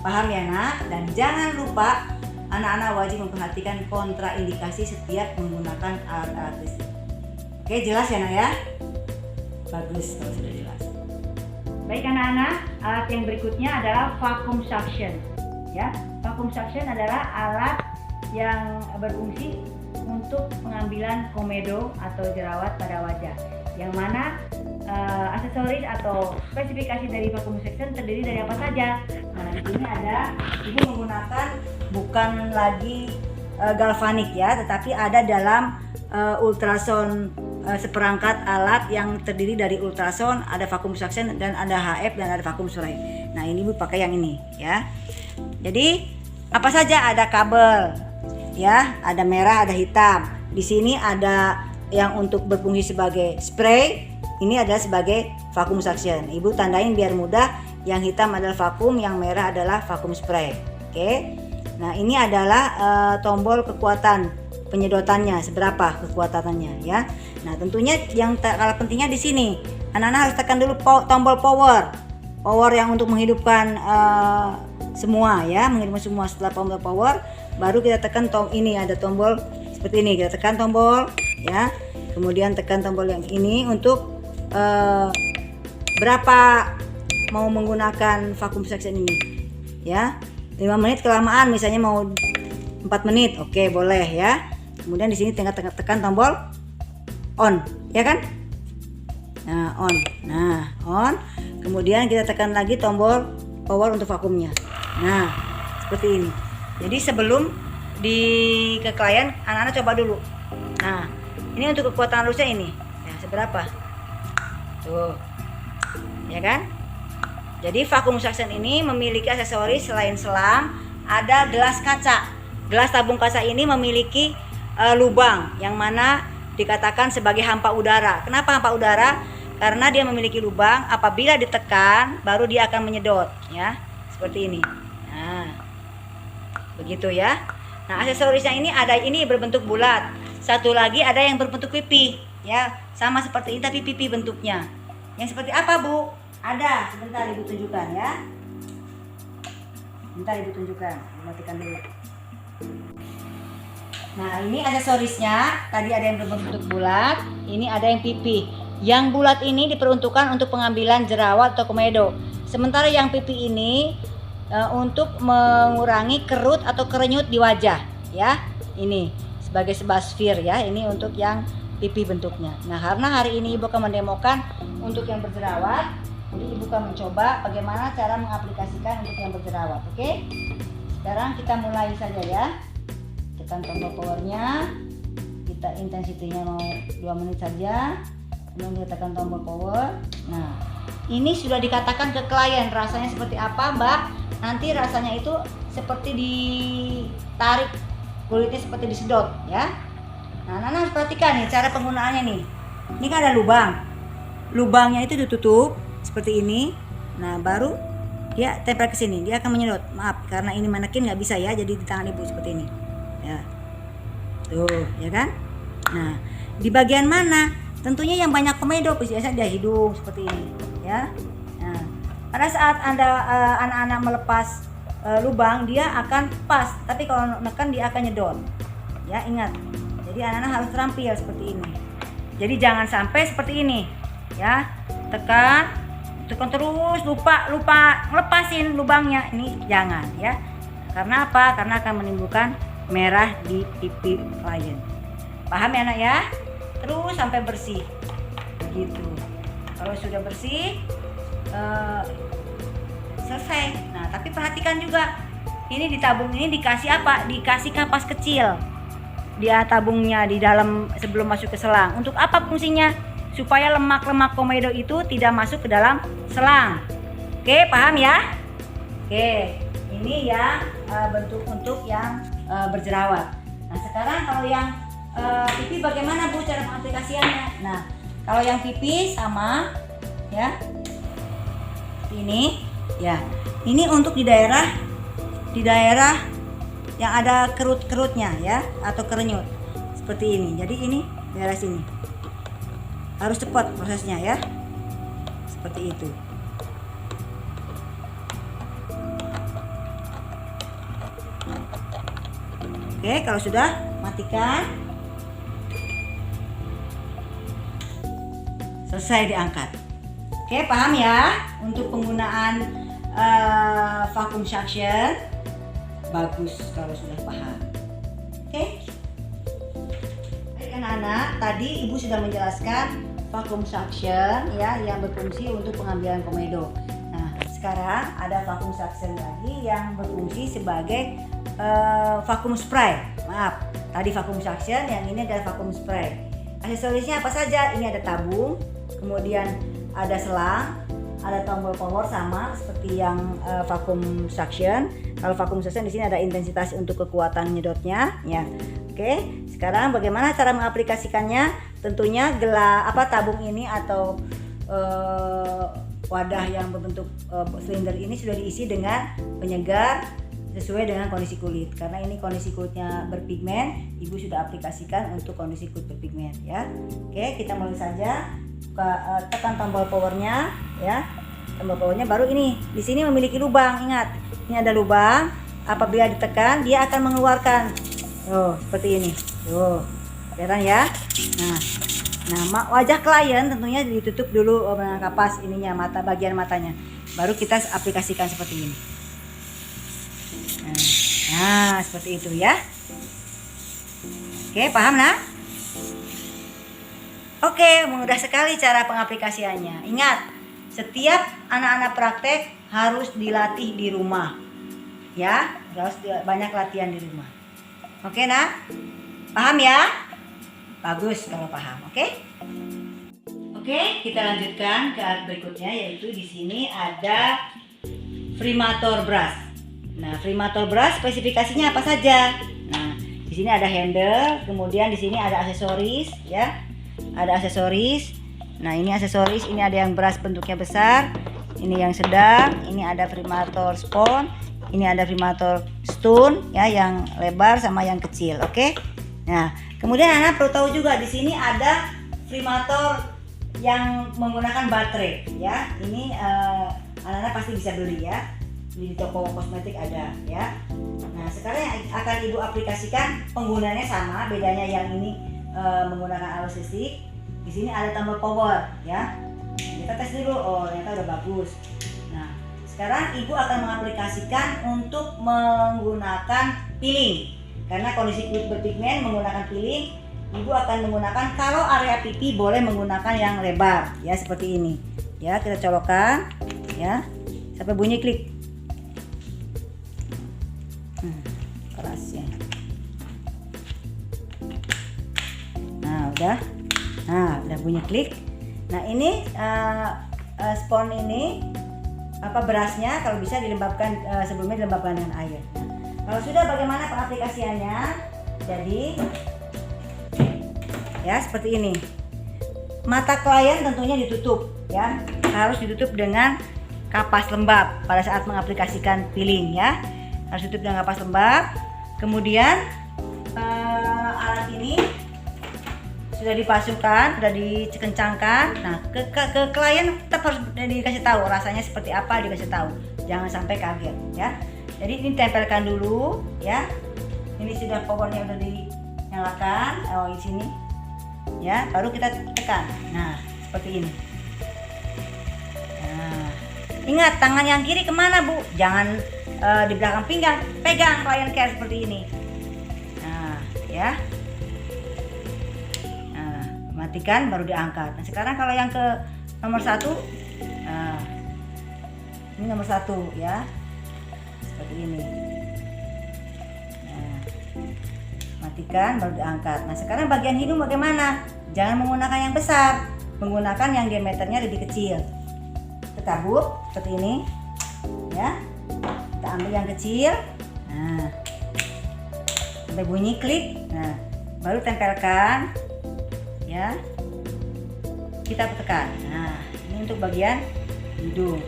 Paham ya nak? Dan jangan lupa anak-anak wajib memperhatikan kontraindikasi setiap menggunakan alat-alat listrik. Oke, jelas ya nak ya? Bagus kalau sudah jelas. Baik anak-anak, alat yang berikutnya adalah vacuum suction. Ya, vacuum suction adalah alat yang berfungsi untuk pengambilan komedo atau jerawat pada wajah. Yang mana aksesoris atau spesifikasi dari vacuum suction terdiri dari apa saja? Nah, di sini ada, ini menggunakan bukan lagi galvanik ya, tetapi ada dalam ultrasound, seperangkat alat yang terdiri dari ultrasound, ada vacuum suction dan ada HF dan ada vacuum spray. Nah, ini Bu pakai yang ini ya. Jadi apa saja, ada kabel ya, ada merah, ada hitam. Di sini ada yang untuk berfungsi sebagai spray, ini adalah sebagai vacuum suction. Ibu tandain biar mudah, yang hitam adalah vacuum, yang merah adalah vacuum spray. Oke. Nah, ini adalah tombol kekuatan penyedotannya, seberapa kekuatannya ya. Nah, tentunya yang kalah pentingnya di sini, anak-anak harus tekan dulu tombol power yang untuk menghidupkan semua ya, menghidupkan semua. Setelah tombol power, baru kita tekan ini ada tombol seperti ini, kita tekan tombol ya. Kemudian tekan tombol yang ini untuk berapa mau menggunakan vacuum suction ini ya. 5 menit kelamaan, misalnya mau 4 menit, oke boleh ya. Kemudian di sini tekan tombol on, ya kan? Nah, on. Nah, on. Kemudian kita tekan lagi tombol power untuk vakumnya. Nah, seperti ini. Jadi sebelum ke klien, anak-anak coba dulu. Nah, ini untuk kekuatan halusnya ini. Ya, seberapa? Tuh. Ya kan? Jadi vacuum suction ini memiliki aksesoris selain selang, ada gelas kaca. Gelas tabung kaca ini memiliki lubang yang mana dikatakan sebagai hampa udara. Kenapa hampa udara? Karena dia memiliki lubang, apabila ditekan baru dia akan menyedot ya. Seperti ini. Nah, begitu ya. Nah, aksesorisnya ini ada, ini berbentuk bulat. Satu lagi ada yang berbentuk pipi ya. Sama seperti ini tapi pipi bentuknya. Yang seperti apa, Bu? Ada, sebentar Ibu tunjukkan ya. Bentar Ibu tunjukkan, matikan dulu. Nah, ini aksesorisnya. Tadi ada yang berbentuk bulat, ini ada yang pipi. Yang bulat ini diperuntukkan untuk pengambilan jerawat atau komedo. Sementara yang pipi ini untuk mengurangi kerut atau kerenyut di wajah ya. Ini sebagai sebasfir ya. Ini untuk yang pipi bentuknya. Nah, karena hari ini Ibu akan mendemokan untuk yang berjerawat, jadi Ibu akan mencoba bagaimana cara mengaplikasikan untuk yang berjerawat. Oke? Sekarang kita mulai saja ya. Tekan tombol powernya. Kita intensitinya mau 2 menit saja. Kemudian kita tekan tombol power. Nah, ini sudah dikatakan ke klien rasanya seperti apa, Mbak. Nanti rasanya itu seperti ditarik, kulitnya seperti disedot ya. Nah, Nana harus perhatikan nih cara penggunaannya nih. Ini kan ada lubang. Lubangnya itu ditutup seperti ini. Nah, baru dia tempel ke sini. Dia akan menyedot. Maaf, karena ini manekin nggak bisa ya. Jadi di tangan Ibu seperti ini. Ya. Tuh, ya kan? Nah, di bagian mana? Tentunya yang banyak komedo, biasanya di hidung seperti ini, ya. Nah, pada saat Anda anak-anak melepas lubang, dia akan pas. Tapi kalau menekan dia akan nyedot. Ya, ingat. Jadi anak-anak harus terampil seperti ini. Jadi jangan sampai seperti ini, ya. Tekan terus, lupa lepasin lubangnya. Ini jangan, ya. Karena apa? Karena akan menimbulkan merah di pipi klien. Paham ya nak ya? Terus sampai bersih. Begitu. Kalau sudah bersih, selesai. Nah, tapi perhatikan juga, ini di tabung ini dikasih apa? Dikasih kapas kecil. Dia tabungnya di dalam sebelum masuk ke selang. Untuk apa fungsinya? Supaya lemak-lemak komedo itu tidak masuk ke dalam selang. Oke, paham ya? Oke, ini yang bentuk yang berjerawat. Nah, sekarang kalau yang pipi bagaimana Bu cara pengaplikasiannya? Nah, kalau yang pipi sama ya. Ini ya. Ini untuk di daerah yang ada kerut-kerutnya ya, atau kerenyut. Seperti ini. Jadi ini daerah sini. Harus cepat prosesnya ya. Seperti itu. Oke, kalau sudah matikan. Selesai diangkat. Oke, paham ya? Untuk penggunaan vacuum suction, bagus kalau sudah paham. Oke. Baik anak-anak, tadi Ibu sudah menjelaskan vacuum suction ya, yang berfungsi untuk pengambilan komedo. Nah, sekarang ada vacuum suction lagi yang berfungsi sebagai vacuum spray. Maaf, tadi vacuum suction, yang ini adalah vacuum spray. Aksesorisnya apa saja? Ini ada tabung, kemudian ada selang, ada tombol power sama seperti yang vacuum suction. Kalau vacuum suction di sini ada intensitas untuk kekuatan nyedotnya, ya. Oke, sekarang bagaimana cara mengaplikasikannya? Tentunya tabung ini atau wadah yang berbentuk silinder ini sudah diisi dengan penyegar sesuai dengan kondisi kulit. Karena ini kondisi kulitnya berpigmen, Ibu sudah aplikasikan untuk kondisi kulit berpigmen ya. Oke, kita mulai saja. Tekan tombol powernya ya. Tombol powernya baru ini. Di sini memiliki lubang, ingat. Ini ada lubang. Apabila ditekan, dia akan mengeluarkan. Seperti ini. Kelihatan ya. Nah, wajah klien tentunya ditutup dulu dengan kapas ininya, bagian matanya. Baru kita aplikasikan seperti ini. Nah, seperti itu ya. Oke, paham nak? Oke, mudah sekali cara pengaplikasiannya. Ingat, setiap anak-anak praktek harus dilatih di rumah. Ya, harus banyak latihan di rumah. Oke, nak? Paham ya? Bagus kalau paham, oke? Oke, kita lanjutkan ke alat berikutnya, yaitu di sini ada Frimator brush. Nah, Frimator brush spesifikasinya apa saja? Nah, di sini ada handle, kemudian di sini ada aksesoris, ya. Ada aksesoris. Nah, ini aksesoris, ini ada yang brush bentuknya besar, ini yang sedang, ini ada Frimator spon, ini ada Frimator stone, ya, yang lebar sama yang kecil, oke? Nah, kemudian anak perlu tahu juga di sini ada Frimator yang menggunakan baterai, ya. Ini anak-anak pasti bisa beli ya. Di toko kosmetik ada ya. Nah, sekarang yang akan Ibu aplikasikan penggunaannya sama, bedanya yang ini menggunakan arus listrik. Di sini ada tombol power ya. Kita tes dulu, ternyata udah bagus. Nah, sekarang Ibu akan mengaplikasikan untuk menggunakan peeling. Karena kondisi kulit berpigmen menggunakan peeling, Ibu akan menggunakan, kalau area pipi boleh menggunakan yang lebar ya, seperti ini. Ya, kita colokkan ya sampai bunyi klik. Kerasnya. Udah bunyi klik. Nah, ini spon ini berasnya kalau bisa dilembabkan, sebelumnya dilembabkan dengan air. Nah, kalau sudah, bagaimana pengaplikasiannya? Jadi ya seperti ini. Mata klien tentunya ditutup ya, harus ditutup dengan kapas lembab pada saat mengaplikasikan peeling ya. Harus tutup dengan kapas lembab. Kemudian alat ini sudah dipasukan, sudah dikencangkan. Nah, ke klien tetap harus dikasih tahu rasanya seperti apa, dikasih tahu. Jangan sampai kaget ya. Jadi ini tempelkan dulu ya. Ini sudah powernya sudah dinyalakan. Di sini ya, baru kita tekan. Nah, seperti ini. Nah, ingat tangan yang kiri kemana Bu? Jangan di belakang pinggang, pegang client care seperti ini. Nah, ya. Nah, matikan baru diangkat. Nah, sekarang kalau yang ke nomor 1, nah, ini nomor 1 ya, seperti ini. Nah, matikan baru diangkat. Nah, sekarang bagian hidung bagaimana? Jangan menggunakan yang besar, menggunakan yang diameternya lebih kecil. Tekan Bu, seperti ini ya. Kita ambil yang kecil, nah, sampai bunyi klik, nah, baru tempelkan, ya, kita tekan. Nah, ini untuk bagian hidung,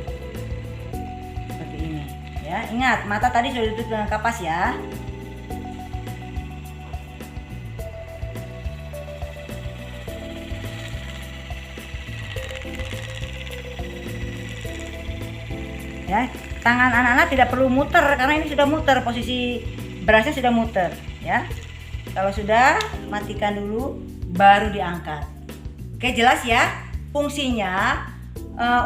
seperti ini, ya. Ingat, mata tadi sudah ditutup dengan kapas ya. Ya, tangan anak-anak tidak perlu muter karena ini sudah muter, posisi berasnya sudah muter ya. Kalau sudah, matikan dulu baru diangkat. Oke, jelas ya. Fungsinya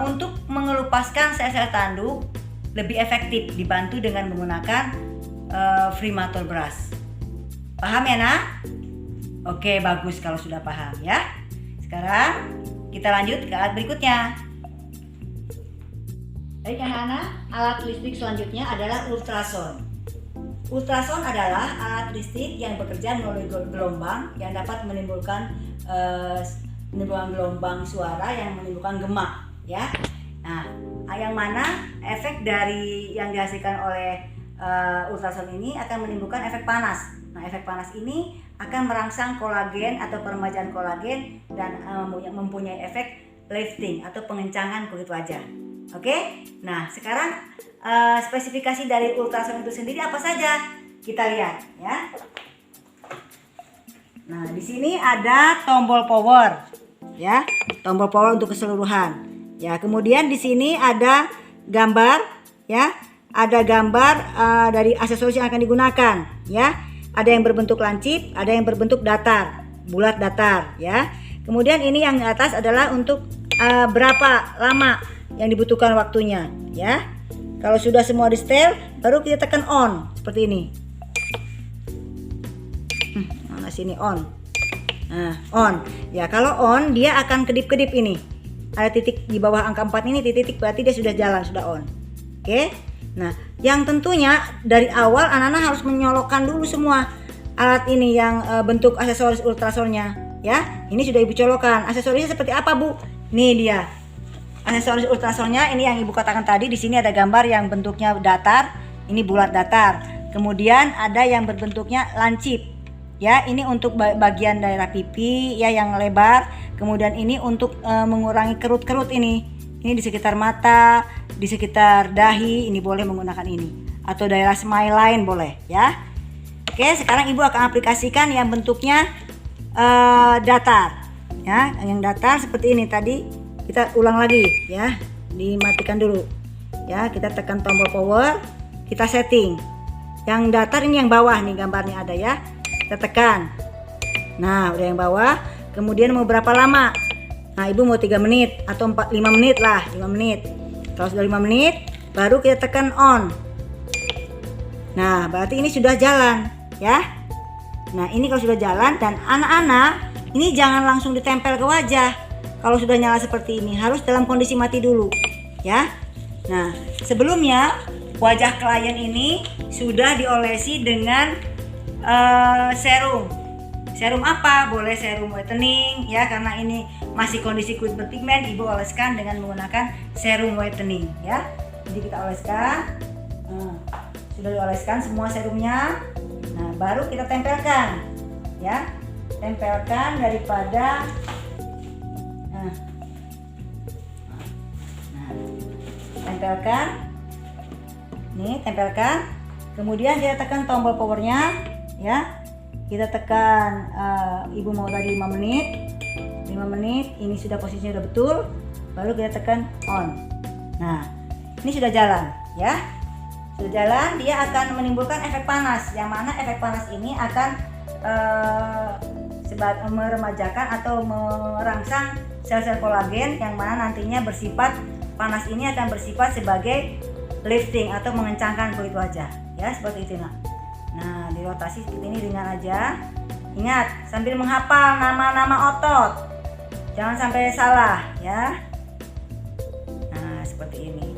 untuk mengelupaskan sel-sel tanduk lebih efektif dibantu dengan menggunakan Freemator brush. Paham ya nak? Oke, bagus kalau sudah paham ya. Sekarang kita lanjut ke alat berikutnya. Baik anak-anak, alat listrik selanjutnya adalah ultrasound. Ultrasound adalah alat listrik yang bekerja melalui gelombang yang dapat menimbulkan gelombang suara yang menimbulkan gemak, ya. Nah, yang mana efek dari yang dihasilkan oleh ultrasound ini akan menimbulkan efek panas. Nah, efek panas ini akan merangsang kolagen atau peremajaan kolagen dan mempunyai efek lifting atau pengencangan kulit wajah. Oke, nah sekarang spesifikasi dari ultrasound itu sendiri apa saja? Kita lihat ya. Nah, di sini ada tombol power, ya, tombol power untuk keseluruhan. Ya, kemudian di sini ada gambar, ya, ada gambar dari aksesoris yang akan digunakan, ya. Ada yang berbentuk lancip, ada yang berbentuk datar, bulat datar, ya. Kemudian ini yang di atas adalah untuk berapa lama yang dibutuhkan waktunya, ya. Kalau sudah semua di setel, baru kita tekan on seperti ini. Nah, sini on. Nah, on. Ya, kalau on dia akan kedip-kedip ini. Ada titik di bawah angka 4 ini, titik berarti dia sudah jalan, sudah on. Oke. Nah, yang tentunya dari awal anak-anak harus menyolokkan dulu semua alat ini yang bentuk aksesoris ultrasoundnya, ya. Ini sudah Ibu colokan. Aksesorisnya seperti apa, Bu? Nih dia. Aksesoris ultrasoundnya ini yang Ibu katakan tadi. Di sini ada gambar yang bentuknya datar, ini bulat datar. Kemudian ada yang berbentuknya lancip. Ya, ini untuk bagian daerah pipi ya yang lebar. Kemudian ini untuk mengurangi kerut-kerut ini. Ini di sekitar mata, di sekitar dahi, ini boleh menggunakan ini. Atau daerah smile line boleh, ya. Oke, sekarang Ibu akan aplikasikan yang bentuknya datar. Ya, yang datar seperti ini tadi. Kita ulang lagi ya, dimatikan dulu ya, kita tekan tombol power, kita setting. Yang datar ini yang bawah nih gambarnya ada ya, kita tekan. Nah, udah yang bawah. Kemudian mau berapa lama? Nah, Ibu mau 3 menit atau 5 menit lah, 5 menit. Kalau sudah 5 menit baru kita tekan on. Nah, berarti ini sudah jalan ya. Nah, ini kalau sudah jalan, dan anak-anak ini jangan langsung ditempel ke wajah. Kalau sudah nyala seperti ini harus dalam kondisi mati dulu ya. Nah, sebelumnya wajah klien ini sudah diolesi dengan serum. Serum apa? Boleh serum whitening ya, karena ini masih kondisi kulit berpigmen, Ibu oleskan dengan menggunakan serum whitening ya. Jadi kita oleskan. Sudah dioleskan semua serumnya. Nah, baru kita tempelkan ya. Tempelkan daripada tempelkan. Nih, tempelkan. Kemudian kita tekan tombol powernya ya. Kita tekan Ibu mau tadi 5 menit. 5 menit, ini sudah posisinya sudah betul. Baru kita tekan on. Nah, ini sudah jalan ya. Sudah jalan, dia akan menimbulkan efek panas. Yang mana efek panas ini akan meremajakan atau merangsang sel-sel kolagen yang mana nantinya bersifat panas ini akan bersifat sebagai lifting atau mengencangkan kulit wajah, ya seperti itu nak. Nah dirotasi seperti ini ringan aja. Ingat sambil menghafal nama-nama otot, jangan sampai salah ya. Nah seperti ini.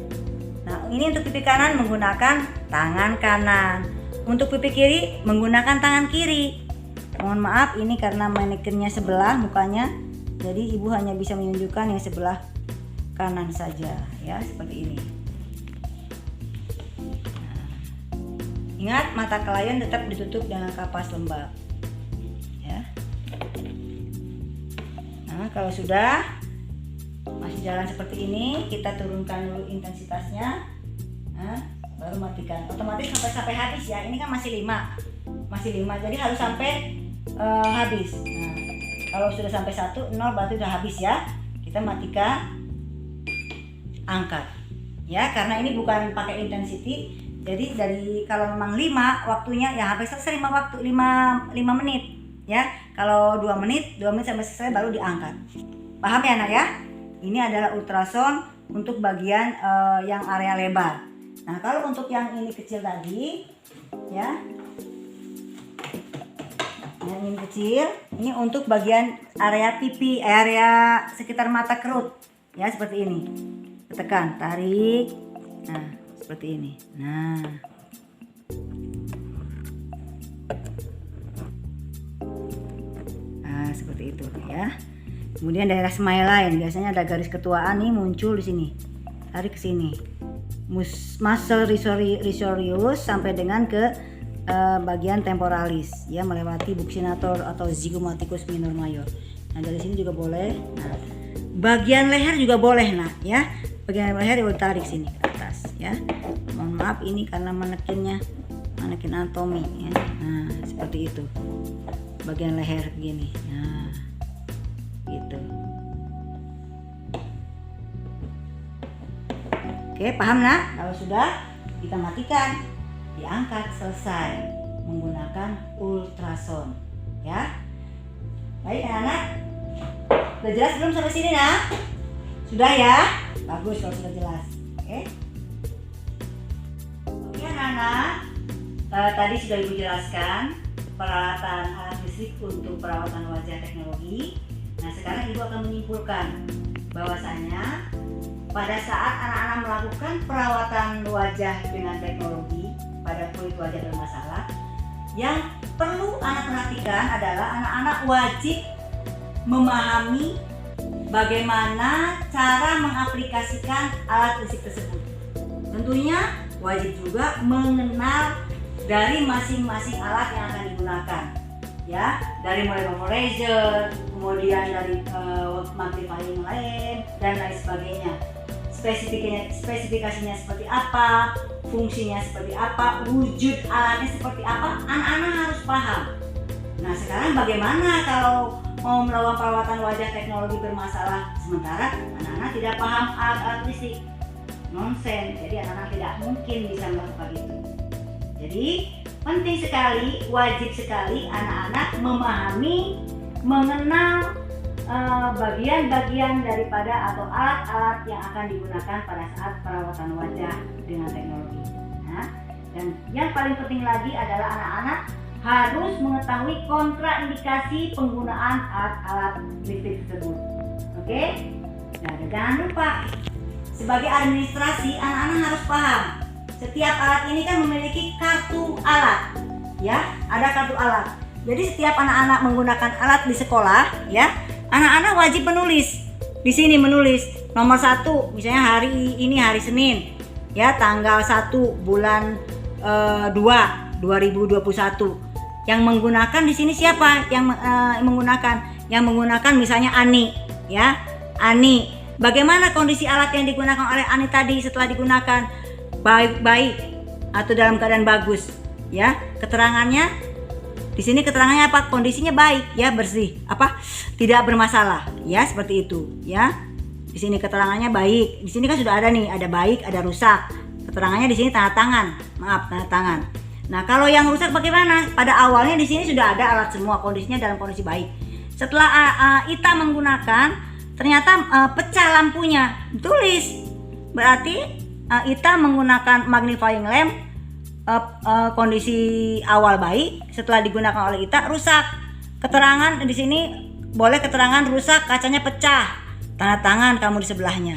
Nah ini untuk pipi kanan menggunakan tangan kanan, untuk pipi kiri menggunakan tangan kiri. Mohon maaf ini karena manekinnya sebelah mukanya, jadi ibu hanya bisa menunjukkan yang sebelah kanan saja ya, seperti ini. Nah, ingat mata klien tetap ditutup dengan kapas lembab ya. Nah kalau sudah masih jalan seperti ini, kita turunkan dulu intensitasnya. Nah, baru matikan. Otomatis sampai habis ya. Ini kan masih 5, jadi harus sampai habis. Nah, kalau sudah sampai 1, 0 berarti sudah habis ya. Kita matikan, angkat. Ya, karena ini bukan pakai intensity. Jadi dari kalau memang 5 waktunya ya sampai selesai 5 menit ya. Kalau 2 menit sampai selesai baru diangkat. Paham ya anak ya? Ini adalah ultrasound untuk bagian yang area lebar. Nah, kalau untuk yang ini kecil tadi ya. Yang ini kecil, ini untuk bagian area pipi, area sekitar mata kerut. Ya, seperti ini. Tekan, tarik. Nah, seperti ini. Nah. Nah, seperti itu ya. Kemudian daerah smile line, biasanya ada garis ketuaan nih muncul di sini. Tarik ke sini. Muscle risorius sampai dengan ke bagian temporalis ya, melewati buccinator atau zygomaticus minor mayor. Nah dari sini juga boleh. Nah bagian leher juga boleh nak ya, bagian leher boleh tarik sini ke atas ya. Mohon maaf ini karena manekin anatomi ya. Nah seperti itu bagian leher gini. Nah gitu. Oke paham nak? Kalau sudah kita matikan, diangkat, selesai menggunakan ultrasound ya. Baik anak-anak, sudah jelas belum sampai sini nak? Sudah ya? Bagus kalau sudah jelas. Oke anak-anak, tadi sudah ibu jelaskan peralatan alat listrik untuk perawatan wajah teknologi. Nah sekarang ibu akan menyimpulkan bahwasanya pada saat anak-anak melakukan perawatan wajah dengan teknologi pada kulit wajah bermasalah, yang perlu anak perhatikan adalah anak-anak wajib memahami bagaimana cara mengaplikasikan alat listrik tersebut. Tentunya wajib juga mengenal dari masing-masing alat yang akan digunakan ya, dari mulai vaporizer, kemudian dari magnifying lamp dan lain sebagainya. Spesifikasinya seperti apa, fungsinya seperti apa, wujud alatnya seperti apa, anak-anak harus paham. Nah sekarang bagaimana kalau mau melakukan perawatan wajah teknologi bermasalah sementara anak-anak tidak paham alat-alat listrik? Nonsen, jadi anak-anak tidak mungkin bisa melakukan itu. Jadi penting sekali, wajib sekali anak-anak memahami, mengenal bagian-bagian daripada atau alat-alat yang akan digunakan pada saat perawatan wajah dengan teknologi. Nah, dan yang paling penting lagi adalah anak-anak harus mengetahui kontraindikasi penggunaan alat-alat listrik tersebut. Oke? Nah, jangan lupa sebagai administrasi anak-anak harus paham. Setiap alat ini kan memiliki kartu alat. Ya, ada kartu alat. Jadi setiap anak-anak menggunakan alat di sekolah, ya, anak-anak wajib menulis. Di sini menulis nomor 1, misalnya hari ini hari Senin, ya, tanggal 1 bulan 2 2021. Yang menggunakan di sini siapa? Yang menggunakan? Yang menggunakan misalnya Ani, ya. Ani. Bagaimana kondisi alat yang digunakan oleh Ani tadi setelah digunakan? Baik-baik atau dalam keadaan bagus, ya. Keterangannya di sini keterangannya apa? Kondisinya baik, ya, bersih, apa? Tidak bermasalah, ya, seperti itu, ya. Di sini keterangannya baik. Di sini kan sudah ada nih, ada baik, ada rusak. Keterangannya di sini tanda tangan. Maaf, tanda tangan. Nah, kalau yang rusak bagaimana? Pada awalnya di sini sudah ada alat semua, kondisinya dalam kondisi baik. Setelah Ita menggunakan, ternyata pecah lampunya. Tulis. Berarti Ita menggunakan magnifying lamp, kondisi awal baik. Setelah digunakan oleh Ita, rusak. Keterangan di sini boleh keterangan rusak, kacanya pecah. Tanda tangan kamu di sebelahnya.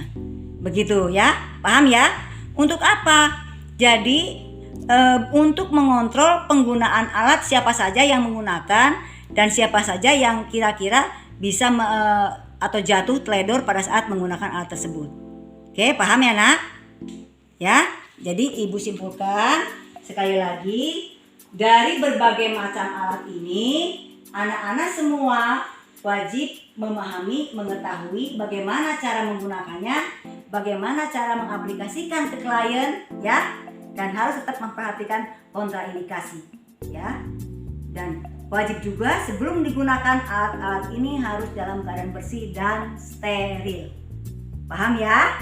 Begitu ya, paham ya? Untuk apa? Jadi untuk mengontrol penggunaan alat, siapa saja yang menggunakan dan siapa saja yang kira-kira bisa atau jatuh teledor pada saat menggunakan alat tersebut. Oke, paham ya nak? Ya, jadi ibu simpulkan sekali lagi, dari berbagai macam alat ini, anak-anak semua wajib memahami, mengetahui bagaimana cara menggunakannya, bagaimana cara mengaplikasikan ke klien, ya. Dan harus tetap memperhatikan kontraindikasi, ya. Dan wajib juga sebelum digunakan alat-alat ini harus dalam keadaan bersih dan steril. Paham ya?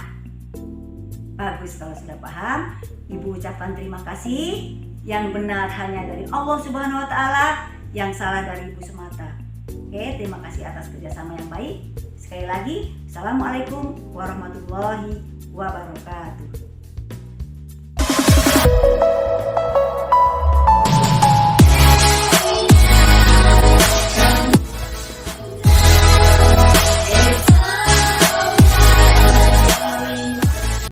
Bagus kalau sudah paham. Ibu ucapkan terima kasih. Yang benar hanya dari Allah Subhanahu wa taala, yang salah dari ibu semata. Oke, terima kasih atas kerjasama yang baik. Sekali lagi, Assalamualaikum warahmatullahi wabarakatuh.